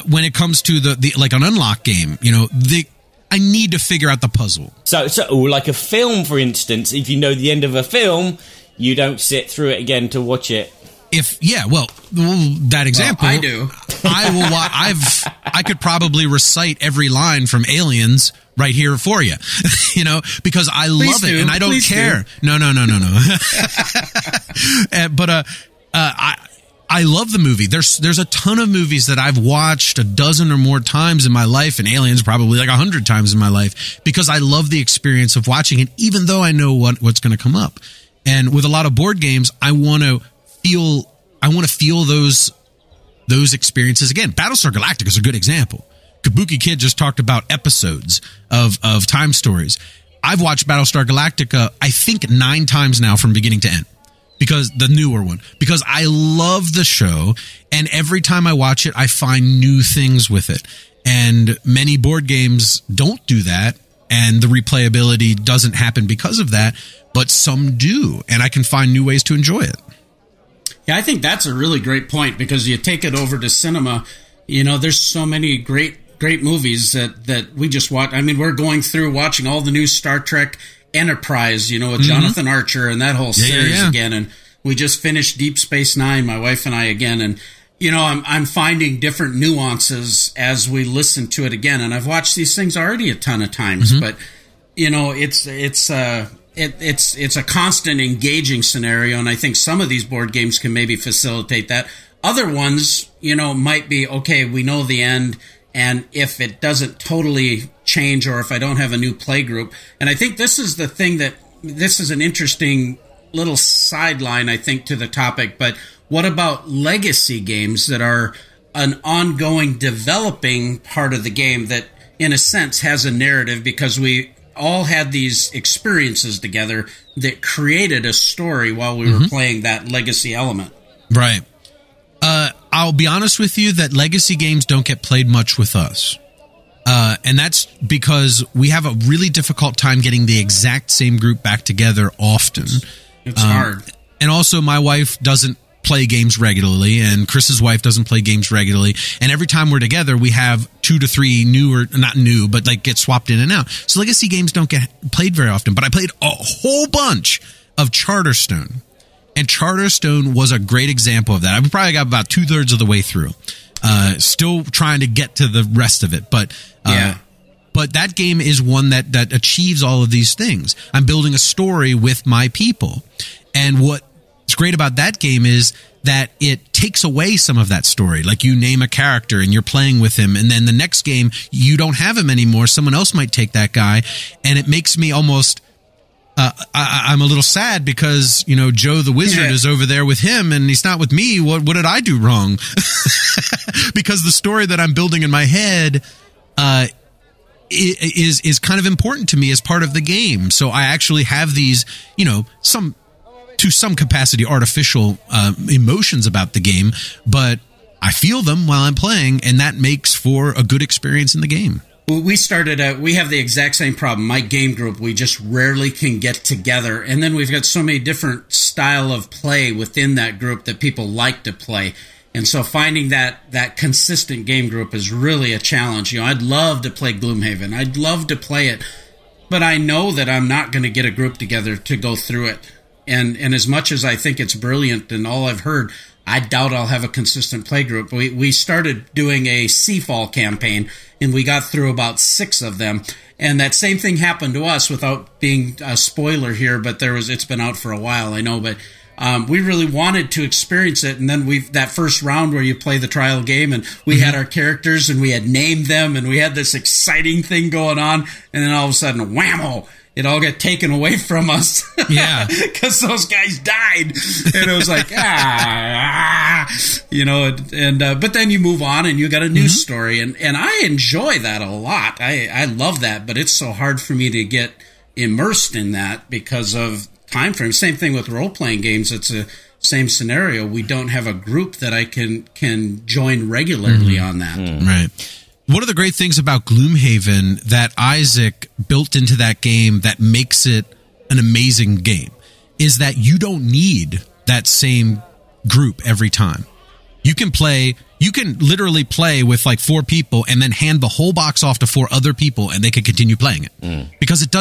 When it comes to the like an unlock game, I need to figure out the puzzle. So like a film, for instance, if you know the end of a film, you don't sit through it again to watch it. That example, I do. I could probably recite every line from Aliens right here for you, because I love it and I don't care. No. But I love the movie. There's a ton of movies that I've watched a dozen or more times in my life, and Aliens probably like 100 times in my life, because I love the experience of watching it, even though I know what's going to come up. And with a lot of board games, I want to feel those experiences again. Battlestar Galactica is a good example. Kabuki Kid just talked about episodes of time stories. I've watched Battlestar Galactica, I think 9 times now from beginning to end, because the newer one, because I love the show, and every time I watch it, I find new things with it. And many board games don't do that, and the replayability doesn't happen because of that, but some do, and I can find new ways to enjoy it. Yeah, I think that's a really great point, because you take it over to cinema, there's so many great movies that we just watch. I mean, we're going through watching all the new Star Trek Enterprise, with Jonathan Archer and that whole series again, and we just finished Deep Space Nine, my wife and I again, and I'm finding different nuances as we listen to it again, and I've watched these things already a ton of times, but it's a constant engaging scenario, and I think some of these board games can maybe facilitate that. Other ones, might be, okay, we know the end, and if it doesn't totally change, or if I don't have a new play group. And I think this is the thing this is an interesting little sideline, I think, to the topic, but what about legacy games that are an ongoing developing part of the game that, in a sense, has a narrative, because we all had these experiences together that created a story while we were playing that legacy element. Right. I'll be honest with you that legacy games don't get played much with us. And that's because we have a really difficult time getting the exact same group back together often. It's hard. And also, my wife doesn't play games regularly, and Chris's wife doesn't play games regularly, and every time we're together we have 2 to 3 new, or not new, but like get swapped in and out. So legacy games don't get played very often, but I played a whole bunch of Charterstone, and Charterstone was a great example of that. I probably got about 2/3 of the way through, still trying to get to the rest of it, but that game is one that achieves all of these things. I'm building a story with my people, and what's great about that game is that it takes away some of that story. Like, you name a character and you're playing with him, and then the next game you don't have him anymore. Someone else might take that guy, and it makes me almost I'm a little sad because Joe the Wizard is over there with him and he's not with me. What did I do wrong? Because the story that I'm building in my head is kind of important to me as part of the game. So I actually have these to some capacity artificial emotions about the game, but I feel them while I'm playing, and that makes for a good experience in the game. We have the exact same problem. My game group, we just rarely can get together, and then we've got so many different style of play within that group that people like to play, and so finding that consistent game group is really a challenge. I'd love to play Gloomhaven. I'd love to play it, but I know that I'm not going to get a group together to go through it. And as much as I think it's brilliant and all I've heard, I doubt I'll have a consistent play group. We started doing a Seafall campaign, and we got through about 6 of them. And that same thing happened to us, without being a spoiler here, but it's been out for a while, I know. But we really wanted to experience it. And then that first round where you play the trial game, and we had our characters, and we had named them, and we had this exciting thing going on. And then all of a sudden, whammo! It all got taken away from us. Yeah. Because those guys died. And it was like, but then you move on and you got a new story. And I enjoy that a lot. I love that, but it's so hard for me to get immersed in that because of time frame. Same thing with role-playing games. It's same scenario, we don't have a group that I can join regularly on that. Right. One of the great things about Gloomhaven that Isaac built into that game that makes it an amazing game is that you don't need that same group every time. You can literally play with like 4 people and then hand the whole box off to 4 other people and they can continue playing it. Because it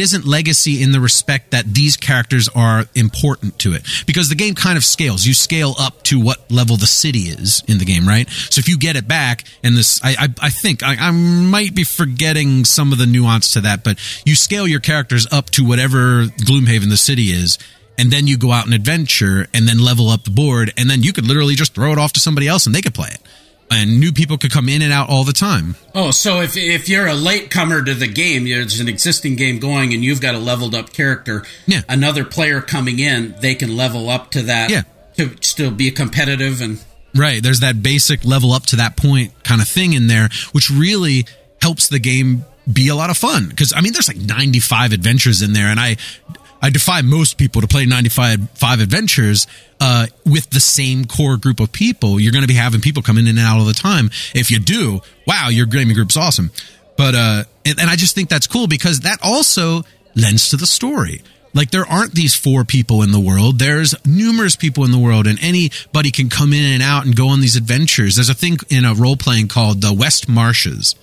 isn't legacy in the respect that these characters are important to it. Because the game kind of scales. You scale up to what level the city is in the game, right? So if you get it back, and this, I think, I might be forgetting some of the nuance to that, but you scale your characters up to whatever Gloomhaven the city is, and then you go out and adventure and then level up the board, and then you could literally just throw it off to somebody else and they could play it. And new people could come in and out all the time. Oh, so if you're a latecomer to the game, there's an existing game going and you've got a leveled up character, another player coming in, they can level up to that to still be competitive. And right, there's that basic level up to that point kind of thing in there, which really helps the game be a lot of fun. Because, I mean, there's like 95 adventures in there, and I defy most people to play 95 adventures with the same core group of people. You're going to be having people coming in and out all the time. If you do, wow, your gaming group's awesome. But and I just think that's cool because that also lends to the story. Like, there aren't these 4 people in the world. There's numerous people in the world, and anybody can come in and out and go on these adventures. There's a thing in a role-playing called the West Marches.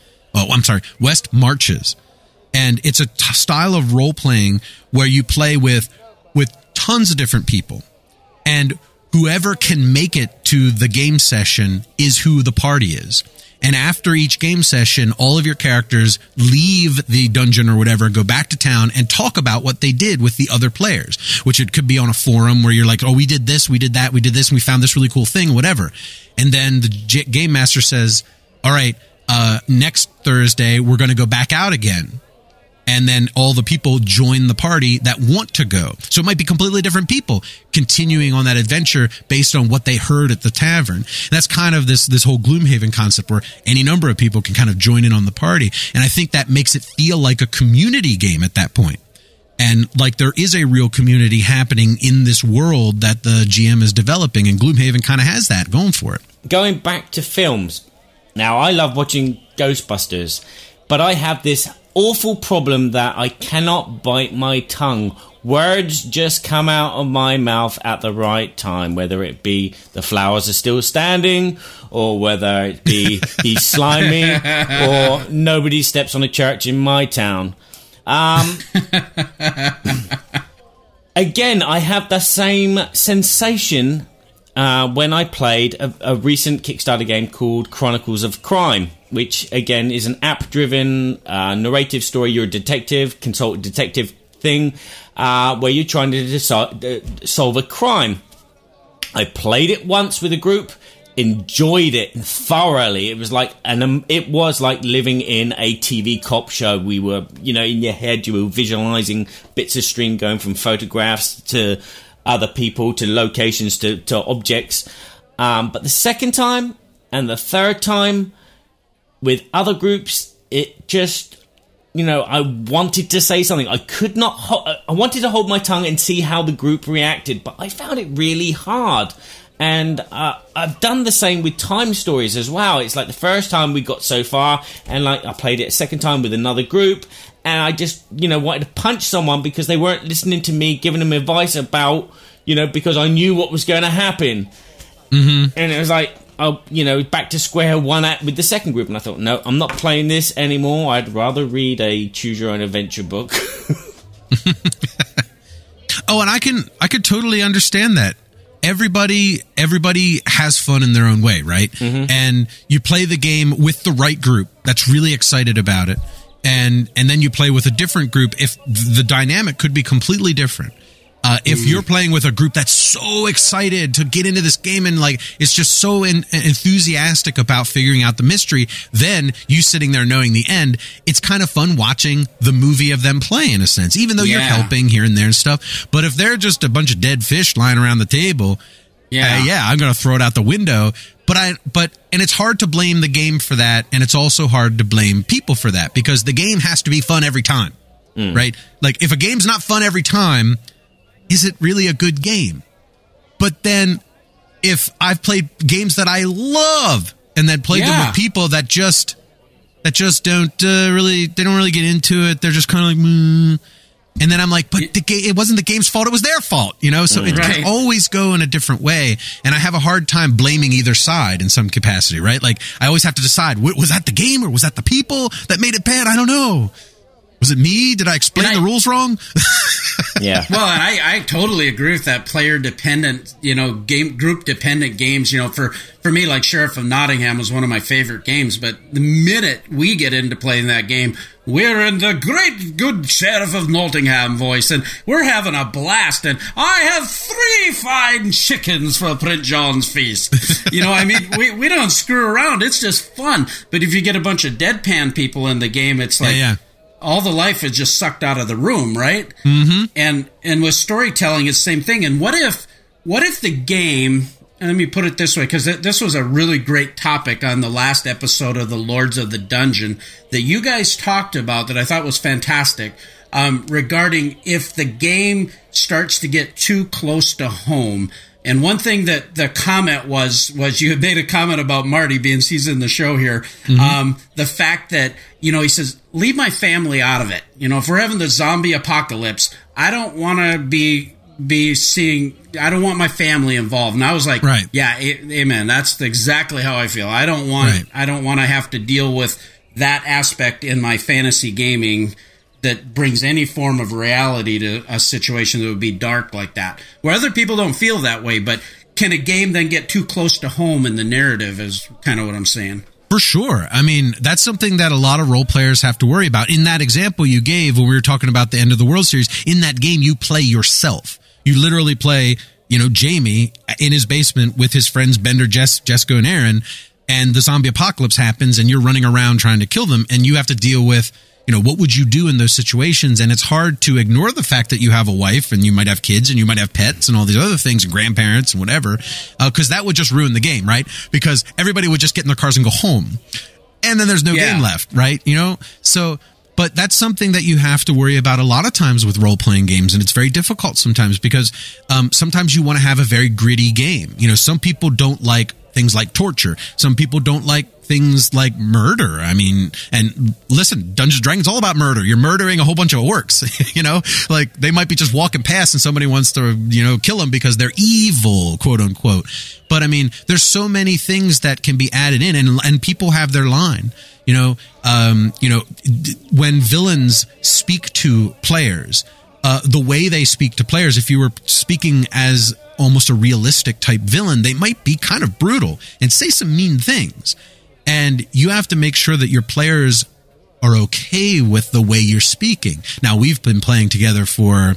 West Marches. And it's a style of role-playing where you play with tons of different people. And whoever can make it to the game session is who the party is. And after each game session, all of your characters leave the dungeon or whatever, go back to town, and talk about what they did with the other players, which it could be on a forum where you're like, oh, we did this, we did that, we did this, and we found this really cool thing, whatever. And then the game master says, all right, next Thursday, we're going to go back out again. And then all the people join the party that want to go. So it might be completely different people continuing on that adventure based on what they heard at the tavern. And that's kind of this whole Gloomhaven concept where any number of people can kind of join in on the party. And I think that makes it feel like a community game at that point. And like there is a real community happening in this world that the GM is developing. And Gloomhaven kind of has that going for it. Going back to films. Now, I love watching Ghostbusters, but I have this awful problem that I cannot bite my tongue. Words just come out of my mouth at the right time, whether it be the flowers are still standing, or whether it be he's slimy, or nobody steps on a church in my town. Again, I have the same sensation when I played a recent Kickstarter game called Chronicles of Crime, which, again, is an app-driven narrative story. You're a detective, consult detective thing, where you're trying to solve a crime. I played it once with a group, enjoyed it thoroughly. It was like living in a TV cop show. We were, in your head, you were visualizing bits of stream going from photographs to other people, to locations, to objects. But the second time and the third time with other groups, it just, I wanted to say something. I could not. I wanted to hold my tongue and see how the group reacted, but I found it really hard. And I've done the same with time stories as well. It's like the first time we got so far, and like I played it a second time with another group, and I just, wanted to punch someone because they weren't listening to me, giving them advice about, because I knew what was going to happen. Mm-hmm. And it was like, back to square one with the second group. And I thought, no, I'm not playing this anymore. I'd rather read a choose your own adventure book. Oh, and I could totally understand that. Everybody has fun in their own way, right? Mm-hmm. And you play the game with the right group that's really excited about it. And then you play with a different group if the dynamic could be completely different. If you're playing with a group that's so excited to get into this game and like it's just so enthusiastic about figuring out the mystery, then you sitting there knowing the end, it's kind of fun watching the movie of them play in a sense, even though you're helping here and there and stuff. But if they're just a bunch of dead fish lying around the table, I'm going to throw it out the window. But it's hard to blame the game for that, and it's also hard to blame people for that because the game has to be fun every time, right? Like if a game's not fun every time, is it really a good game? But then if I've played games that I love and then played them with people that just don't really get into it, they're just kind of like, and then I'm like, but it wasn't the game's fault, it was their fault, So it can always go in a different way, and I have a hard time blaming either side in some capacity, right? Like, I always have to decide, was that the game or was that the people that made it bad? I don't know. Was it me? Did I explain the rules wrong? Yeah. Well, I totally agree with that player-dependent, group-dependent games. For me, like Sheriff of Nottingham was one of my favorite games, but the minute we get into playing that game, we're in the great good Sheriff of Nottingham voice, and we're having a blast, and I have 3 fine chickens for Prince John's feast. We don't screw around. It's just fun. But if you get a bunch of deadpan people in the game, it's like... all the life is just sucked out of the room, right? Mm-hmm. And with storytelling, it's the same thing. And what if the game, and let me put it this way, because this was a really great topic on the last episode of the Lords of the Dungeon that you guys talked about that I thought was fantastic, regarding if the game starts to get too close to home. And one thing that the comment was you had made a comment about Marty being seasoned in the show here. Mm-hmm. The fact that, he says, leave my family out of it. If we're having the zombie apocalypse, I don't want to be seeing, I don't want my family involved. And I was like, yeah, amen. That's exactly how I feel. I don't want to have to deal with that aspect in my fantasy gaming that brings any form of reality to a situation that would be dark like that. Where other people don't feel that way, but can a game then get too close to home in the narrative is kind of what I'm saying. For sure. I mean, that's something that a lot of role players have to worry about. In that example you gave when we were talking about the End of the World series, in that game you play yourself. You literally play, Jamie in his basement with his friends Bender, Jessica, and Aaron, and the zombie apocalypse happens and you're running around trying to kill them, and you have to deal with what would you do in those situations? And it's hard to ignore the fact that you have a wife and you might have kids and you might have pets and all these other things and grandparents and whatever, because that would just ruin the game, right? Because everybody would just get in their cars and go home. And then there's no game left, right? So, but that's something that you have to worry about a lot of times with role-playing games, and it's very difficult sometimes because sometimes you want to have a very gritty game. Some people don't like things like torture. Some people don't like things like murder. I mean, and listen, Dungeons & Dragons all about murder. You're murdering a whole bunch of orcs, like they might be just walking past and somebody wants to, kill them because they're evil, quote unquote. But I mean, there's so many things that can be added in, and people have their line. When villains speak to players, the way they speak to players, if you were speaking as almost a realistic type villain, they might be kind of brutal and say some mean things. And you have to make sure that your players are okay with the way you're speaking. Now, we've been playing together for,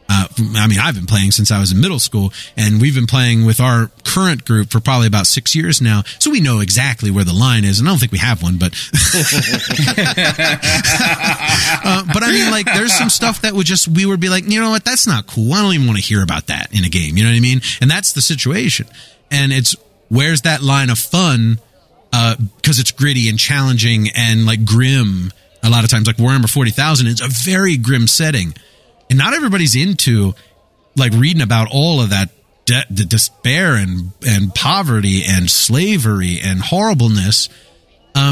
I've been playing since I was in middle school, and we've been playing with our current group for probably about 6 years now. So we know exactly where the line is. And I don't think we have one, but, but I mean, like, there's some stuff that we would be like, you know what? That's not cool. I don't even want to hear about that in a game. You know what I mean? And that's the situation. And where's that line of fun? Because it's gritty and challenging and like grim. A lot of times, like Warhammer 40,000 is a very grim setting, and not everybody's into like reading about all of that, the despair and poverty and slavery and horribleness.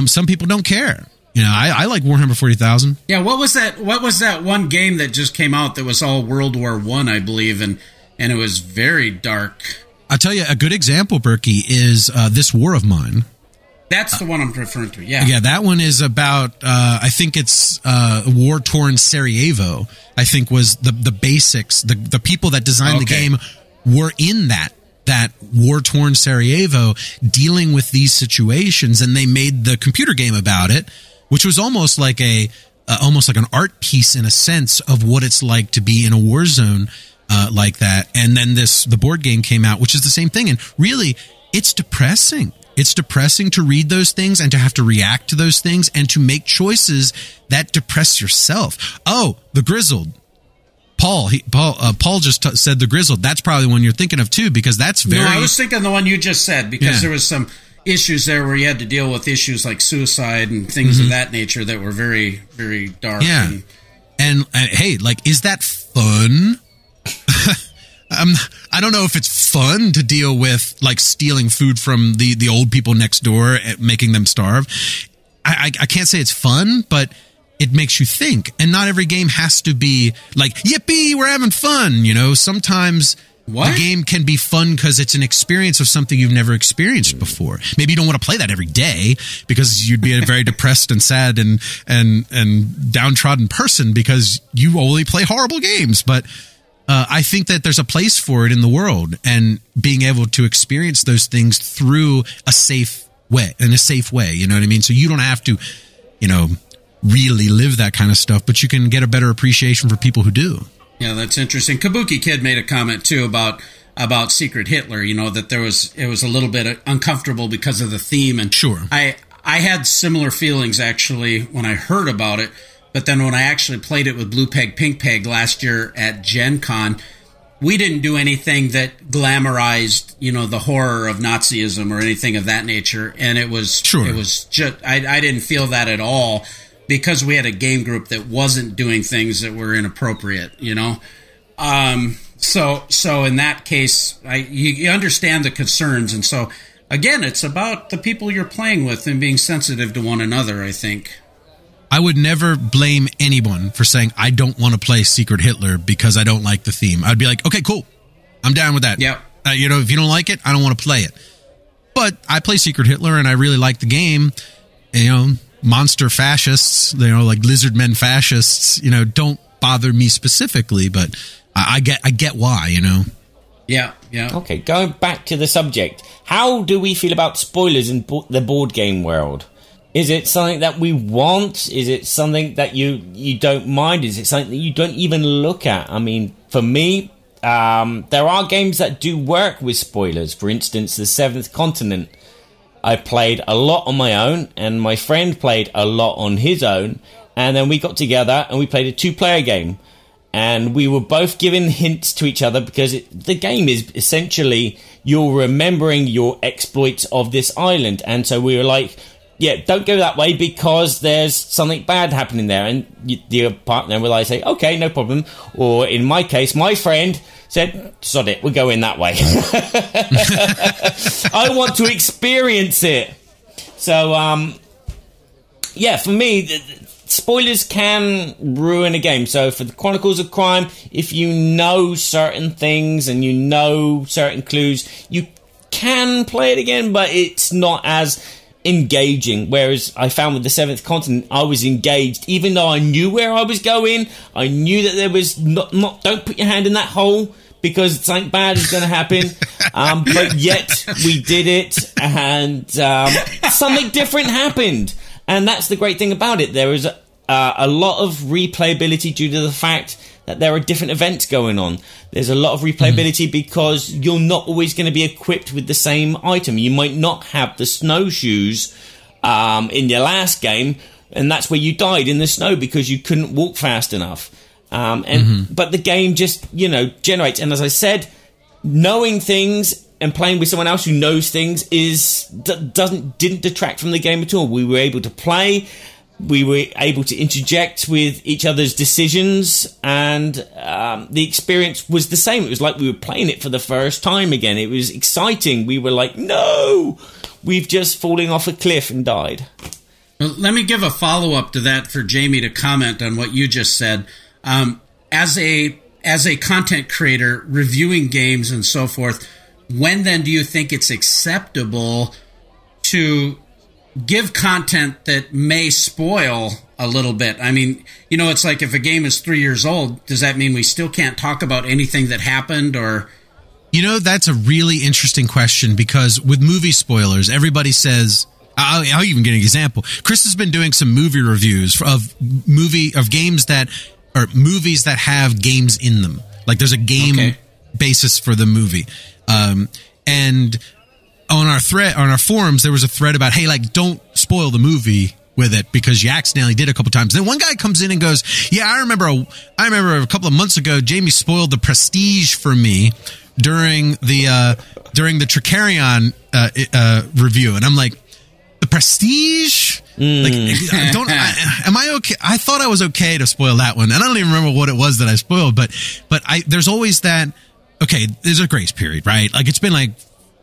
Some people don't care. I like Warhammer 40,000. Yeah, what was that one game that just came out that was all World War I, I believe, and it was very dark. I'll tell you a good example, Berkey, is This War of Mine. That's the one I'm referring to, yeah. Yeah, that one is about, I think it's war-torn Sarajevo, I think was the basics. The people that designed the game were in that war-torn Sarajevo dealing with these situations, and they made the computer game about it, which was almost like an art piece in a sense of what it's like to be in a war zone like that. And then the board game came out, which is the same thing. And really, it's depressing. It's depressing to read those things and to have to react to those things and to make choices that depress yourself. Oh, the Grizzled. Paul just said the Grizzled. That's probably the one you're thinking of too, because that's very... No, I was thinking the one you just said, because there was some issues there where you had to deal with issues like suicide and things of that nature that were very, very dark. Yeah. And hey, like, is that fun? I don't know if it's fun to deal with like stealing food from the old people next door and making them starve. I can't say it's fun, but it makes you think. And not every game has to be like, yippee, we're having fun. You know, sometimes the game can be fun because it's an experience of something you've never experienced before. Maybe you don't want to play that every day because you'd be a very depressed and sad and downtrodden person because you only play horrible games. But I think that there's a place for it in the world, and being able to experience those things through a safe way, you know what I mean? So you don't have to, you know, really live that kind of stuff, but you can get a better appreciation for people who do. Yeah, that's interesting. Kabuki Kid made a comment too about Secret Hitler, you know, that it was a little bit uncomfortable because of the theme. And sure, I had similar feelings actually when I heard about it, but then when I actually played it with Blue Peg Pink Peg last year at Gen Con, we didn't do anything that glamorized, you know, the horror of Nazism or anything of that nature. And it was just, I didn't feel that at all because we had a game group that wasn't doing things that were inappropriate, you know? So in that case, you understand the concerns. And so again, it's about the people you're playing with and being sensitive to one another, I think. I would never blame anyone for saying, I don't want to play Secret Hitler because I don't like the theme. I'd be like, okay, cool. I'm down with that. Yeah. You know, if you don't like it, I don't want to play it. But I play Secret Hitler and I really like the game. You know, monster fascists, you know, like lizard men fascists, you know, don't bother me specifically, but I get why, you know. Yeah. Okay, going back to the subject. How do we feel about spoilers in the board game world? Is it something that we want? Is it something that you don't mind? Is it something that you don't even look at? I mean, for me, there are games that do work with spoilers. For instance, The Seventh Continent. I played a lot on my own, and my friend played a lot on his own. And then we got together and we played a 2-player game. And we were both giving hints to each other because the game is essentially you're remembering your exploits of this island. And so we were like, yeah, don't go that way because there's something bad happening there. And your partner will say, okay, no problem. Or in my case, my friend said, sod it, we're going that way. I want to experience it. So, yeah, for me, spoilers can ruin a game. So for the Chronicles of Crime, if you know certain things and you know certain clues, you can play it again, but it's not as engaging. Whereas I found with The Seventh Continent, I was engaged, even though I knew where I was going. I knew that there was not don't put your hand in that hole because something bad is going to happen. But yet we did it, and something different happened. And that's the great thing about it. There is a lot of replayability due to the fact that there are different events going on. There's a lot of replayability because you're not always going to be equipped with the same item. You might not have the snowshoes in your last game, and that's where you died in the snow because you couldn't walk fast enough. But the game just, you know, generates. And as I said, knowing things and playing with someone else who knows things didn't detract from the game at all. We were able to play. We were able to interject with each other's decisions, and the experience was the same. It was like we were playing it for the first time again. It was exciting. We were like, no, we've just fallen off a cliff and died. Well, let me give a follow-up to that for Jamie to comment on what you just said. As a content creator, reviewing games and so forth, when then do you think it's acceptable to give content that may spoil a little bit? I mean, you know, it's like if a game is 3 years old, does that mean we still can't talk about anything that happened? Or, you know, that's a really interesting question because with movie spoilers, everybody says, I'll even get an example. Chris has been doing some movie reviews of games that are movies that have games in them. Like there's a game basis for the movie. And on our forums, there was a thread about, hey, like, don't spoil the movie with it because you accidentally did a couple times. Then one guy comes in and goes, yeah, I remember a couple of months ago, Jamie spoiled The Prestige for me during the Tricarion review. And I'm like, The Prestige? Like, am I okay? I thought I was okay to spoil that one. And I don't even remember what it was that I spoiled, but there's always that, okay, there's a grace period, right? Like, it's been like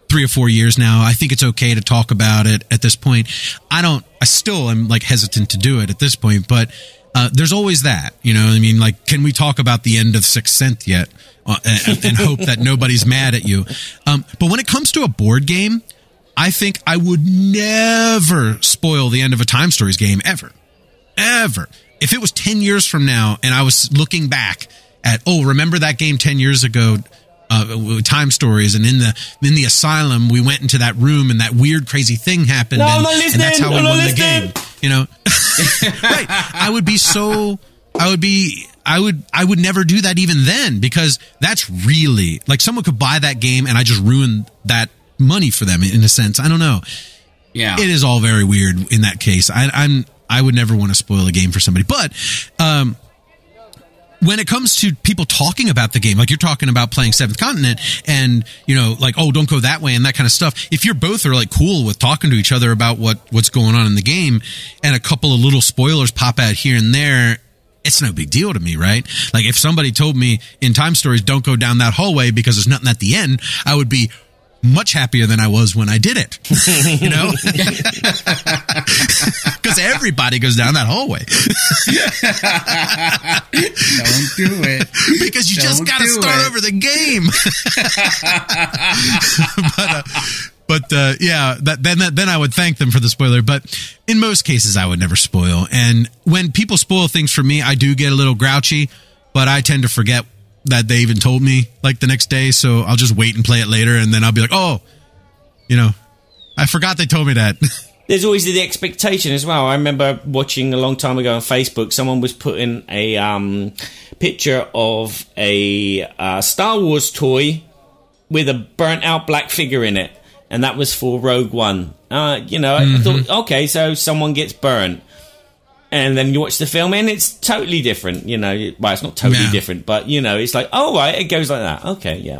3 or 4 years now. I think it's okay to talk about it at this point. I still am like hesitant to do it at this point, but there's always that, you know what I mean? Like, can we talk about the end of Sixth Sense yet? And hope that nobody's mad at you. But when it comes to a board game, I think I would never spoil the end of a Time Stories game, ever. Ever. If it was 10 years from now and I was looking back at, remember that game 10 years ago, Time Stories, and in the asylum, we went into that room and that weird, crazy thing happened. And that's how we won the game. You know? Right. I would never do that even then, because that's really, like, someone could buy that game and I just ruined that money for them in a sense. I don't know. Yeah. It is all very weird in that case. I would never want to spoil a game for somebody. But when it comes to people talking about the game, like you're talking about playing Seventh Continent and, you know, like, don't go that way and that kind of stuff. If you're both are like cool with talking to each other about what's going on in the game and a couple of little spoilers pop out here and there, it's no big deal to me, right? Like, if somebody told me in Time Stories, don't go down that hallway because there's nothing at the end, I would be much happier than I was when I did it, you know? Because everybody goes down that hallway. Don't do it. Because you just got to start over the game. Then I would thank them for the spoiler. But in most cases, I would never spoil. And when people spoil things for me, I do get a little grouchy, but I tend to forget that they even told me like the next day. So I'll just wait and play it later. And then I'll be like, I forgot they told me that. There's always the expectation as well. I remember watching a long time ago on Facebook, someone was putting a picture of a Star Wars toy with a burnt out black figure in it. And that was for Rogue One. I thought, okay, so someone gets burnt. And then you watch the film and it's totally different, you know. Well, it's not totally different, but, you know, it's like, oh, right, it goes like that. Okay, yeah.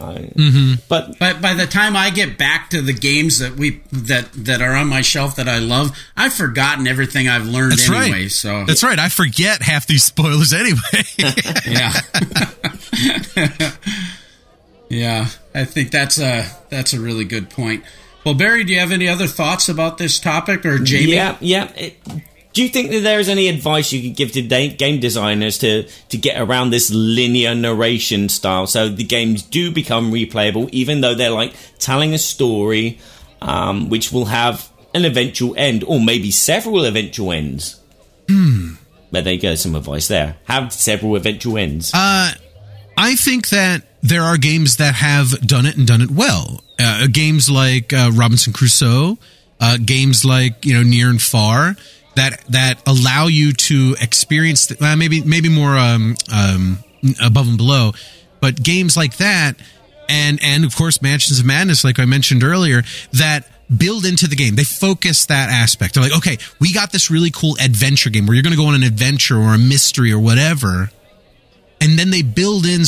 But by the time I get back to the games that are on my shelf that I love, I've forgotten everything I've learned anyway. Right. So that's right. I forget half these spoilers anyway. Yeah. Yeah, I think that's a really good point. Well, Barry, do you have any other thoughts about this topic, or Jamie? Yeah. Do you think that there is any advice you could give to game designers to get around this linear narration style so the games do become replayable, even though they're like telling a story which will have an eventual end, or maybe several eventual ends? But there you go, some advice there. Have several eventual ends. I think that there are games that have done it and done it well. Games like Robinson Crusoe, games like, you know, Near and Far, that allow you to experience maybe more Above and Below, but games like that, and of course Mansions of Madness, like I mentioned earlier, that build into the game. They focus that aspect. They're like, okay, we got this really cool adventure game where you're going to go on an adventure or a mystery or whatever, and then they build in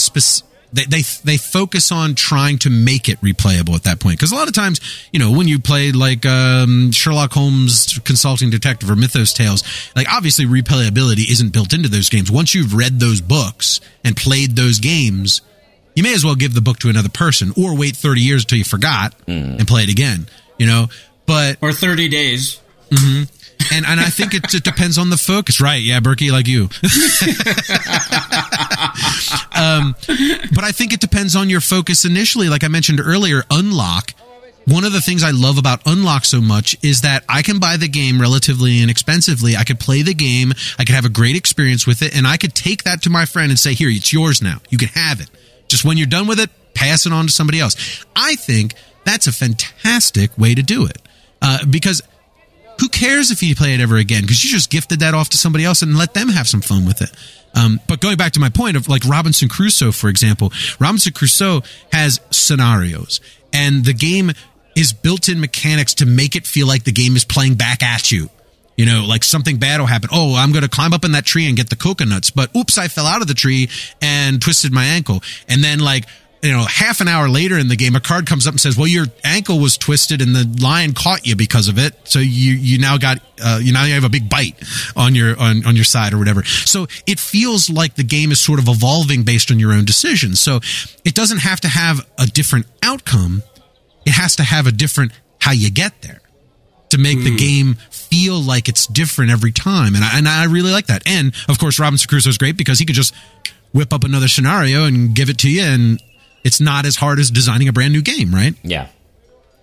They focus on trying to make it replayable at that point. Because a lot of times, you know, when you play like Sherlock Holmes Consulting Detective or Mythos Tales, like obviously replayability isn't built into those games. Once you've read those books and played those games, you may as well give the book to another person or wait 30 years until you forgot and play it again, you know. Or 30 days. Mm-hmm. And I think it depends on the focus. Right, yeah, Berkey, like you. But I think it depends on your focus initially. Like I mentioned earlier, Unlock, one of the things I love about Unlock so much is that I can buy the game relatively inexpensively. I could play the game, I could have a great experience with it, and I could take that to my friend and say, here, it's yours now. You can have it. Just when you're done with it, pass it on to somebody else. I think that's a fantastic way to do it. Because who cares if you play it ever again? Because you just gifted that off to somebody else and let them have some fun with it. But going back to my point of like Robinson Crusoe, for example, Robinson Crusoe has scenarios, and the game is built-in mechanics to make it feel like the game is playing back at you. You know, like something bad will happen. Oh, I'm going to climb up in that tree and get the coconuts, but oops, I fell out of the tree and twisted my ankle. And then like half an hour later in the game, a card comes up and says, well, your ankle was twisted and the lion caught you because of it. So you now got, you have a big bite on your side or whatever. So it feels like the game is sort of evolving based on your own decisions. So it doesn't have to have a different outcome. It has to have a different how you get there to make the game feel like it's different every time. And I really like that. And of course, Robinson Crusoe is great because he could just whip up another scenario and give it to you, and it's not as hard as designing a brand new game, right? Yeah.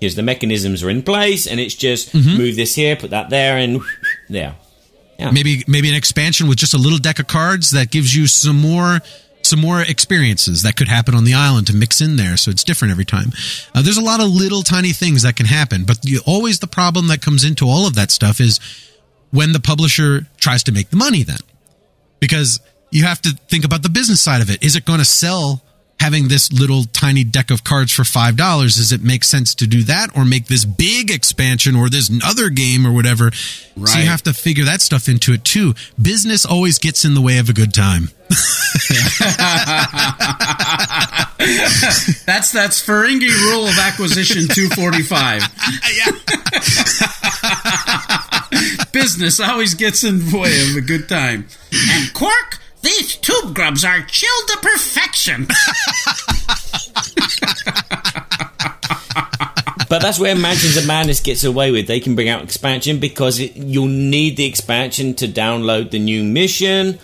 Here's the mechanisms are in place, and it's just move this here, put that there, and there. Yeah. Maybe an expansion with just a little deck of cards that gives you some more experiences that could happen on the island to mix in there, so it's different every time. There's a lot of little tiny things that can happen, but always the problem that comes into all of that stuff is when the publisher tries to make the money then. Because you have to think about the business side of it. Is it going to sell having this little tiny deck of cards for $5? Does it make sense to do that or make this big expansion or this other game or whatever? Right. So you have to figure that stuff into it too. Business always gets in the way of a good time. That's Ferengi rule of acquisition 245. Business always gets in the way of a good time. And Quark, these tube grubs are chilled to perfection. But that's where Mansions of Madness gets away with. They can bring out expansion because you'll need the expansion to download the new mission,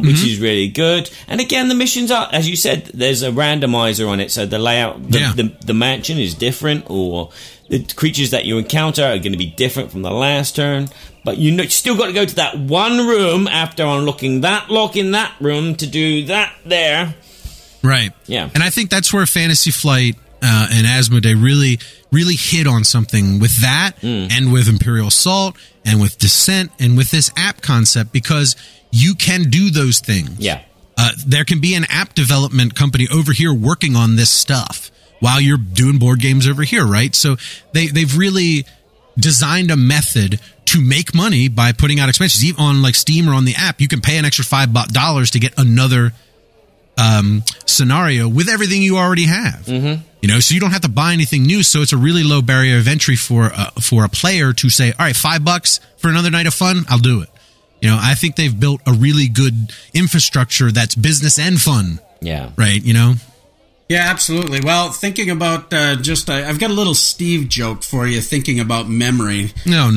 which is really good. And again, the missions are, as you said, there's a randomizer on it, so the layout, the mansion is different, or the creatures that you encounter are going to be different from the last turn. But you still got to go to that one room after unlocking that lock in that room to do that there. Right. Yeah. And I think that's where Fantasy Flight and Asmodee really hit on something with that and with Imperial Assault and with Descent and with this app concept, because you can do those things. Yeah. There can be an app development company over here working on this stuff while you're doing board games over here, right? So they've really designed a method to make money by putting out expansions. Even on like Steam or on the app, you can pay an extra $5 to get another scenario with everything you already have. So you don't have to buy anything new. So it's a really low barrier of entry for a player to say, all right, $5 for another night of fun, I'll do it. I think they've built a really good infrastructure that's business and fun. Yeah. Right, Yeah, absolutely. Well, thinking about I've got a little Steve joke for you, thinking about memory. No.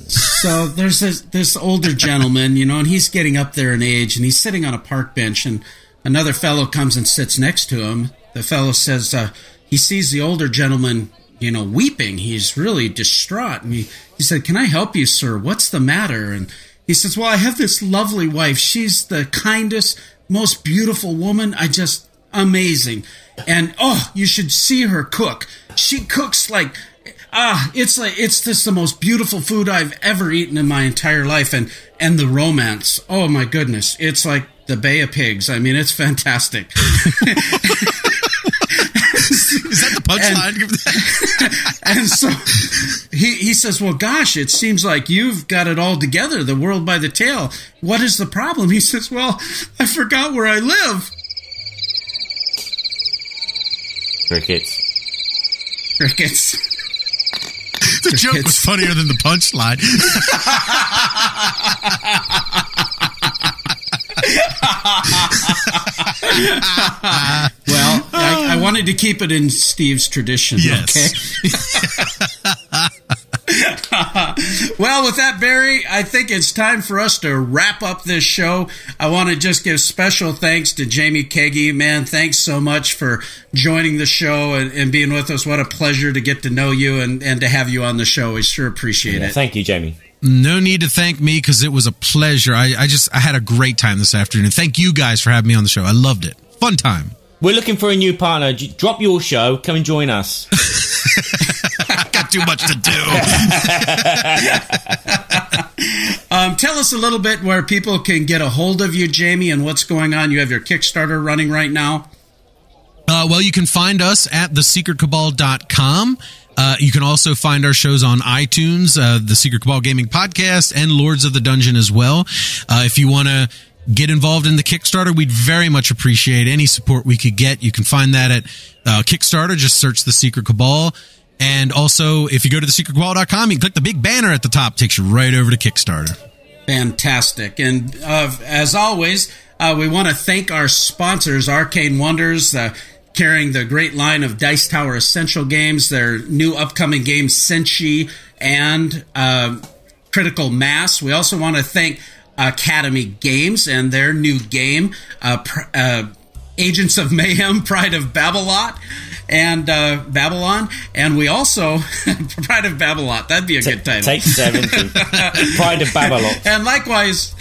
So there's this older gentleman, and he's getting up there in age, and he's sitting on a park bench, and another fellow comes and sits next to him. The fellow says he sees the older gentleman, weeping. He's really distraught. And he said, "Can I help you, sir? What's the matter?" And he says, "Well, I have this lovely wife. She's the kindest, most beautiful woman. Amazing. And you should see her cook. She cooks like it's just the most beautiful food I've ever eaten in my entire life. And the romance, oh my goodness, it's like the Bay of Pigs. I mean, it's fantastic." Is that the punchline? And so he says, "Well, gosh, it seems like you've got it all together, the world by the tail. What is the problem?" He says, "Well, I forgot where I live." Crickets. The joke was funnier than the punchline. Well, I wanted to keep it in Steve's tradition. Yes. Okay. Well, with that, Barry, I think it's time for us to wrap up this show. I want to just give special thanks to Jamie Kegie. Man, thanks so much for joining the show and being with us. What a pleasure to get to know you and to have you on the show. We sure appreciate it. Thank you, Jamie. No need to thank me, because it was a pleasure. I had a great time this afternoon. Thank you guys for having me on the show. I loved it. Fun time. We're looking for a new partner. Drop your show. Come and join us. Got too much to do. Tell us a little bit where people can get a hold of you, Jamie, and what's going on. You have your Kickstarter running right now. Well, you can find us at thesecretcabal.com. You can also find our shows on iTunes, the Secret Cabal Gaming Podcast, and Lords of the Dungeon as well. If you want to get involved in the Kickstarter. We'd very much appreciate any support we could get. You can find that at Kickstarter. Just search The Secret Cabal. And also, if you go to thesecretcabal.com, you can click the big banner at the top. Takes you right over to Kickstarter. Fantastic. And as always, we want to thank our sponsors, Arcane Wonders, carrying the great line of Dice Tower Essential games, their new upcoming games, Senshi and Critical Mass. We also want to thank Academy Games and their new game, Agents of Mayhem, Pride of Babblot, and Babylon. And we also, Pride of Babblot, that'd be a good title. Take 70. Pride of Babylon. And likewise,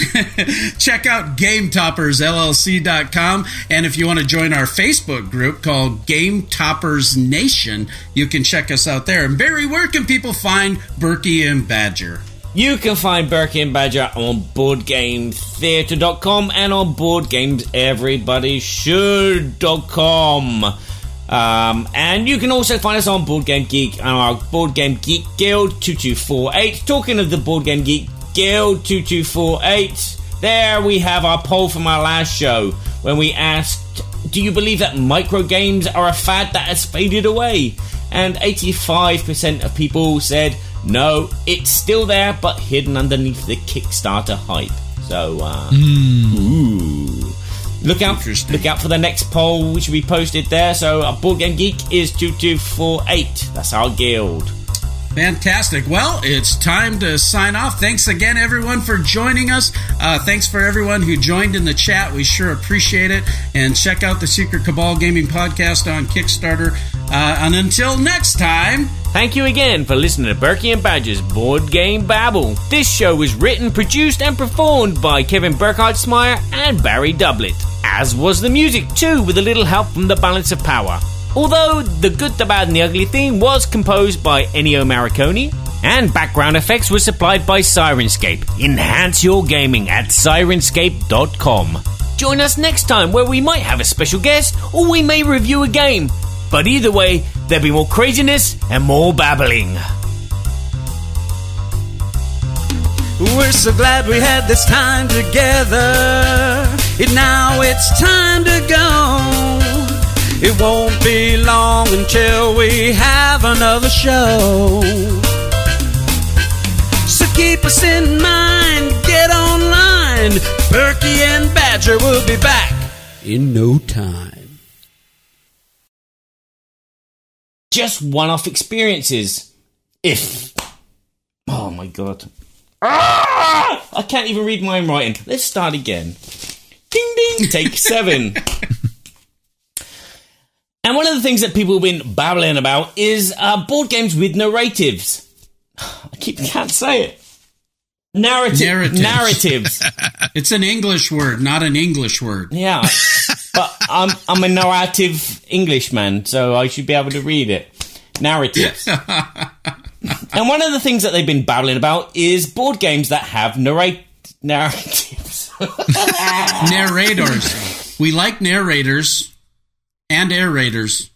check out GameToppersLLC.com. And if you want to join our Facebook group called Game Toppers Nation, you can check us out there. And Barry, where can people find Berkey and Badger? You can find Berkey and Badger on BoardGameTheatre.com and on BoardGamesEverybodyShould.com. And you can also find us on Board Game Geek and our Board Game Geek Guild 2248. Talking of the Board Game Geek Guild 2248, there we have our poll from our last show when we asked, do you believe that micro games are a fad that has faded away? And 85% of people said no, it's still there but hidden underneath the Kickstarter hype. So Look out for the next poll which will be posted there. So our Board Game Geek is 2248. That's our guild. Fantastic. Well, it's time to sign off. Thanks again, everyone, for joining us. Thanks for everyone who joined in the chat. We sure appreciate it. And check out the Secret Cabal Gaming Podcast on Kickstarter. And until next time... Thank you again for listening to Berkey and Badger's Board Game Babble. This show was written, produced, and performed by Kevin Burkhardt-Smyer and Barry Doublet. As was the music, too, with a little help from the Balance of Power. Although the Good, the Bad, and the Ugly theme was composed by Ennio Morricone, and background effects were supplied by Sirenscape. Enhance your gaming at Sirenscape.com. Join us next time where we might have a special guest or we may review a game. But either way, there'll be more craziness and more babbling. We're so glad we had this time together. Now it's time to go. It won't be long until we have another show. So keep us in mind, get online. Berkey and Badger will be back in no time. Just one-off experiences. Oh my god. I can't even read my own writing. Let's start again. Ding ding, take 7. And one of the things that people have been babbling about is board games with narratives. I can't say it. Narratives. It's an English word, not an English word. Yeah, but I'm a narrative Englishman, so I should be able to read it. Narratives. And one of the things that they've been babbling about is board games that have narratives. Narrators. We like narrators and air raiders.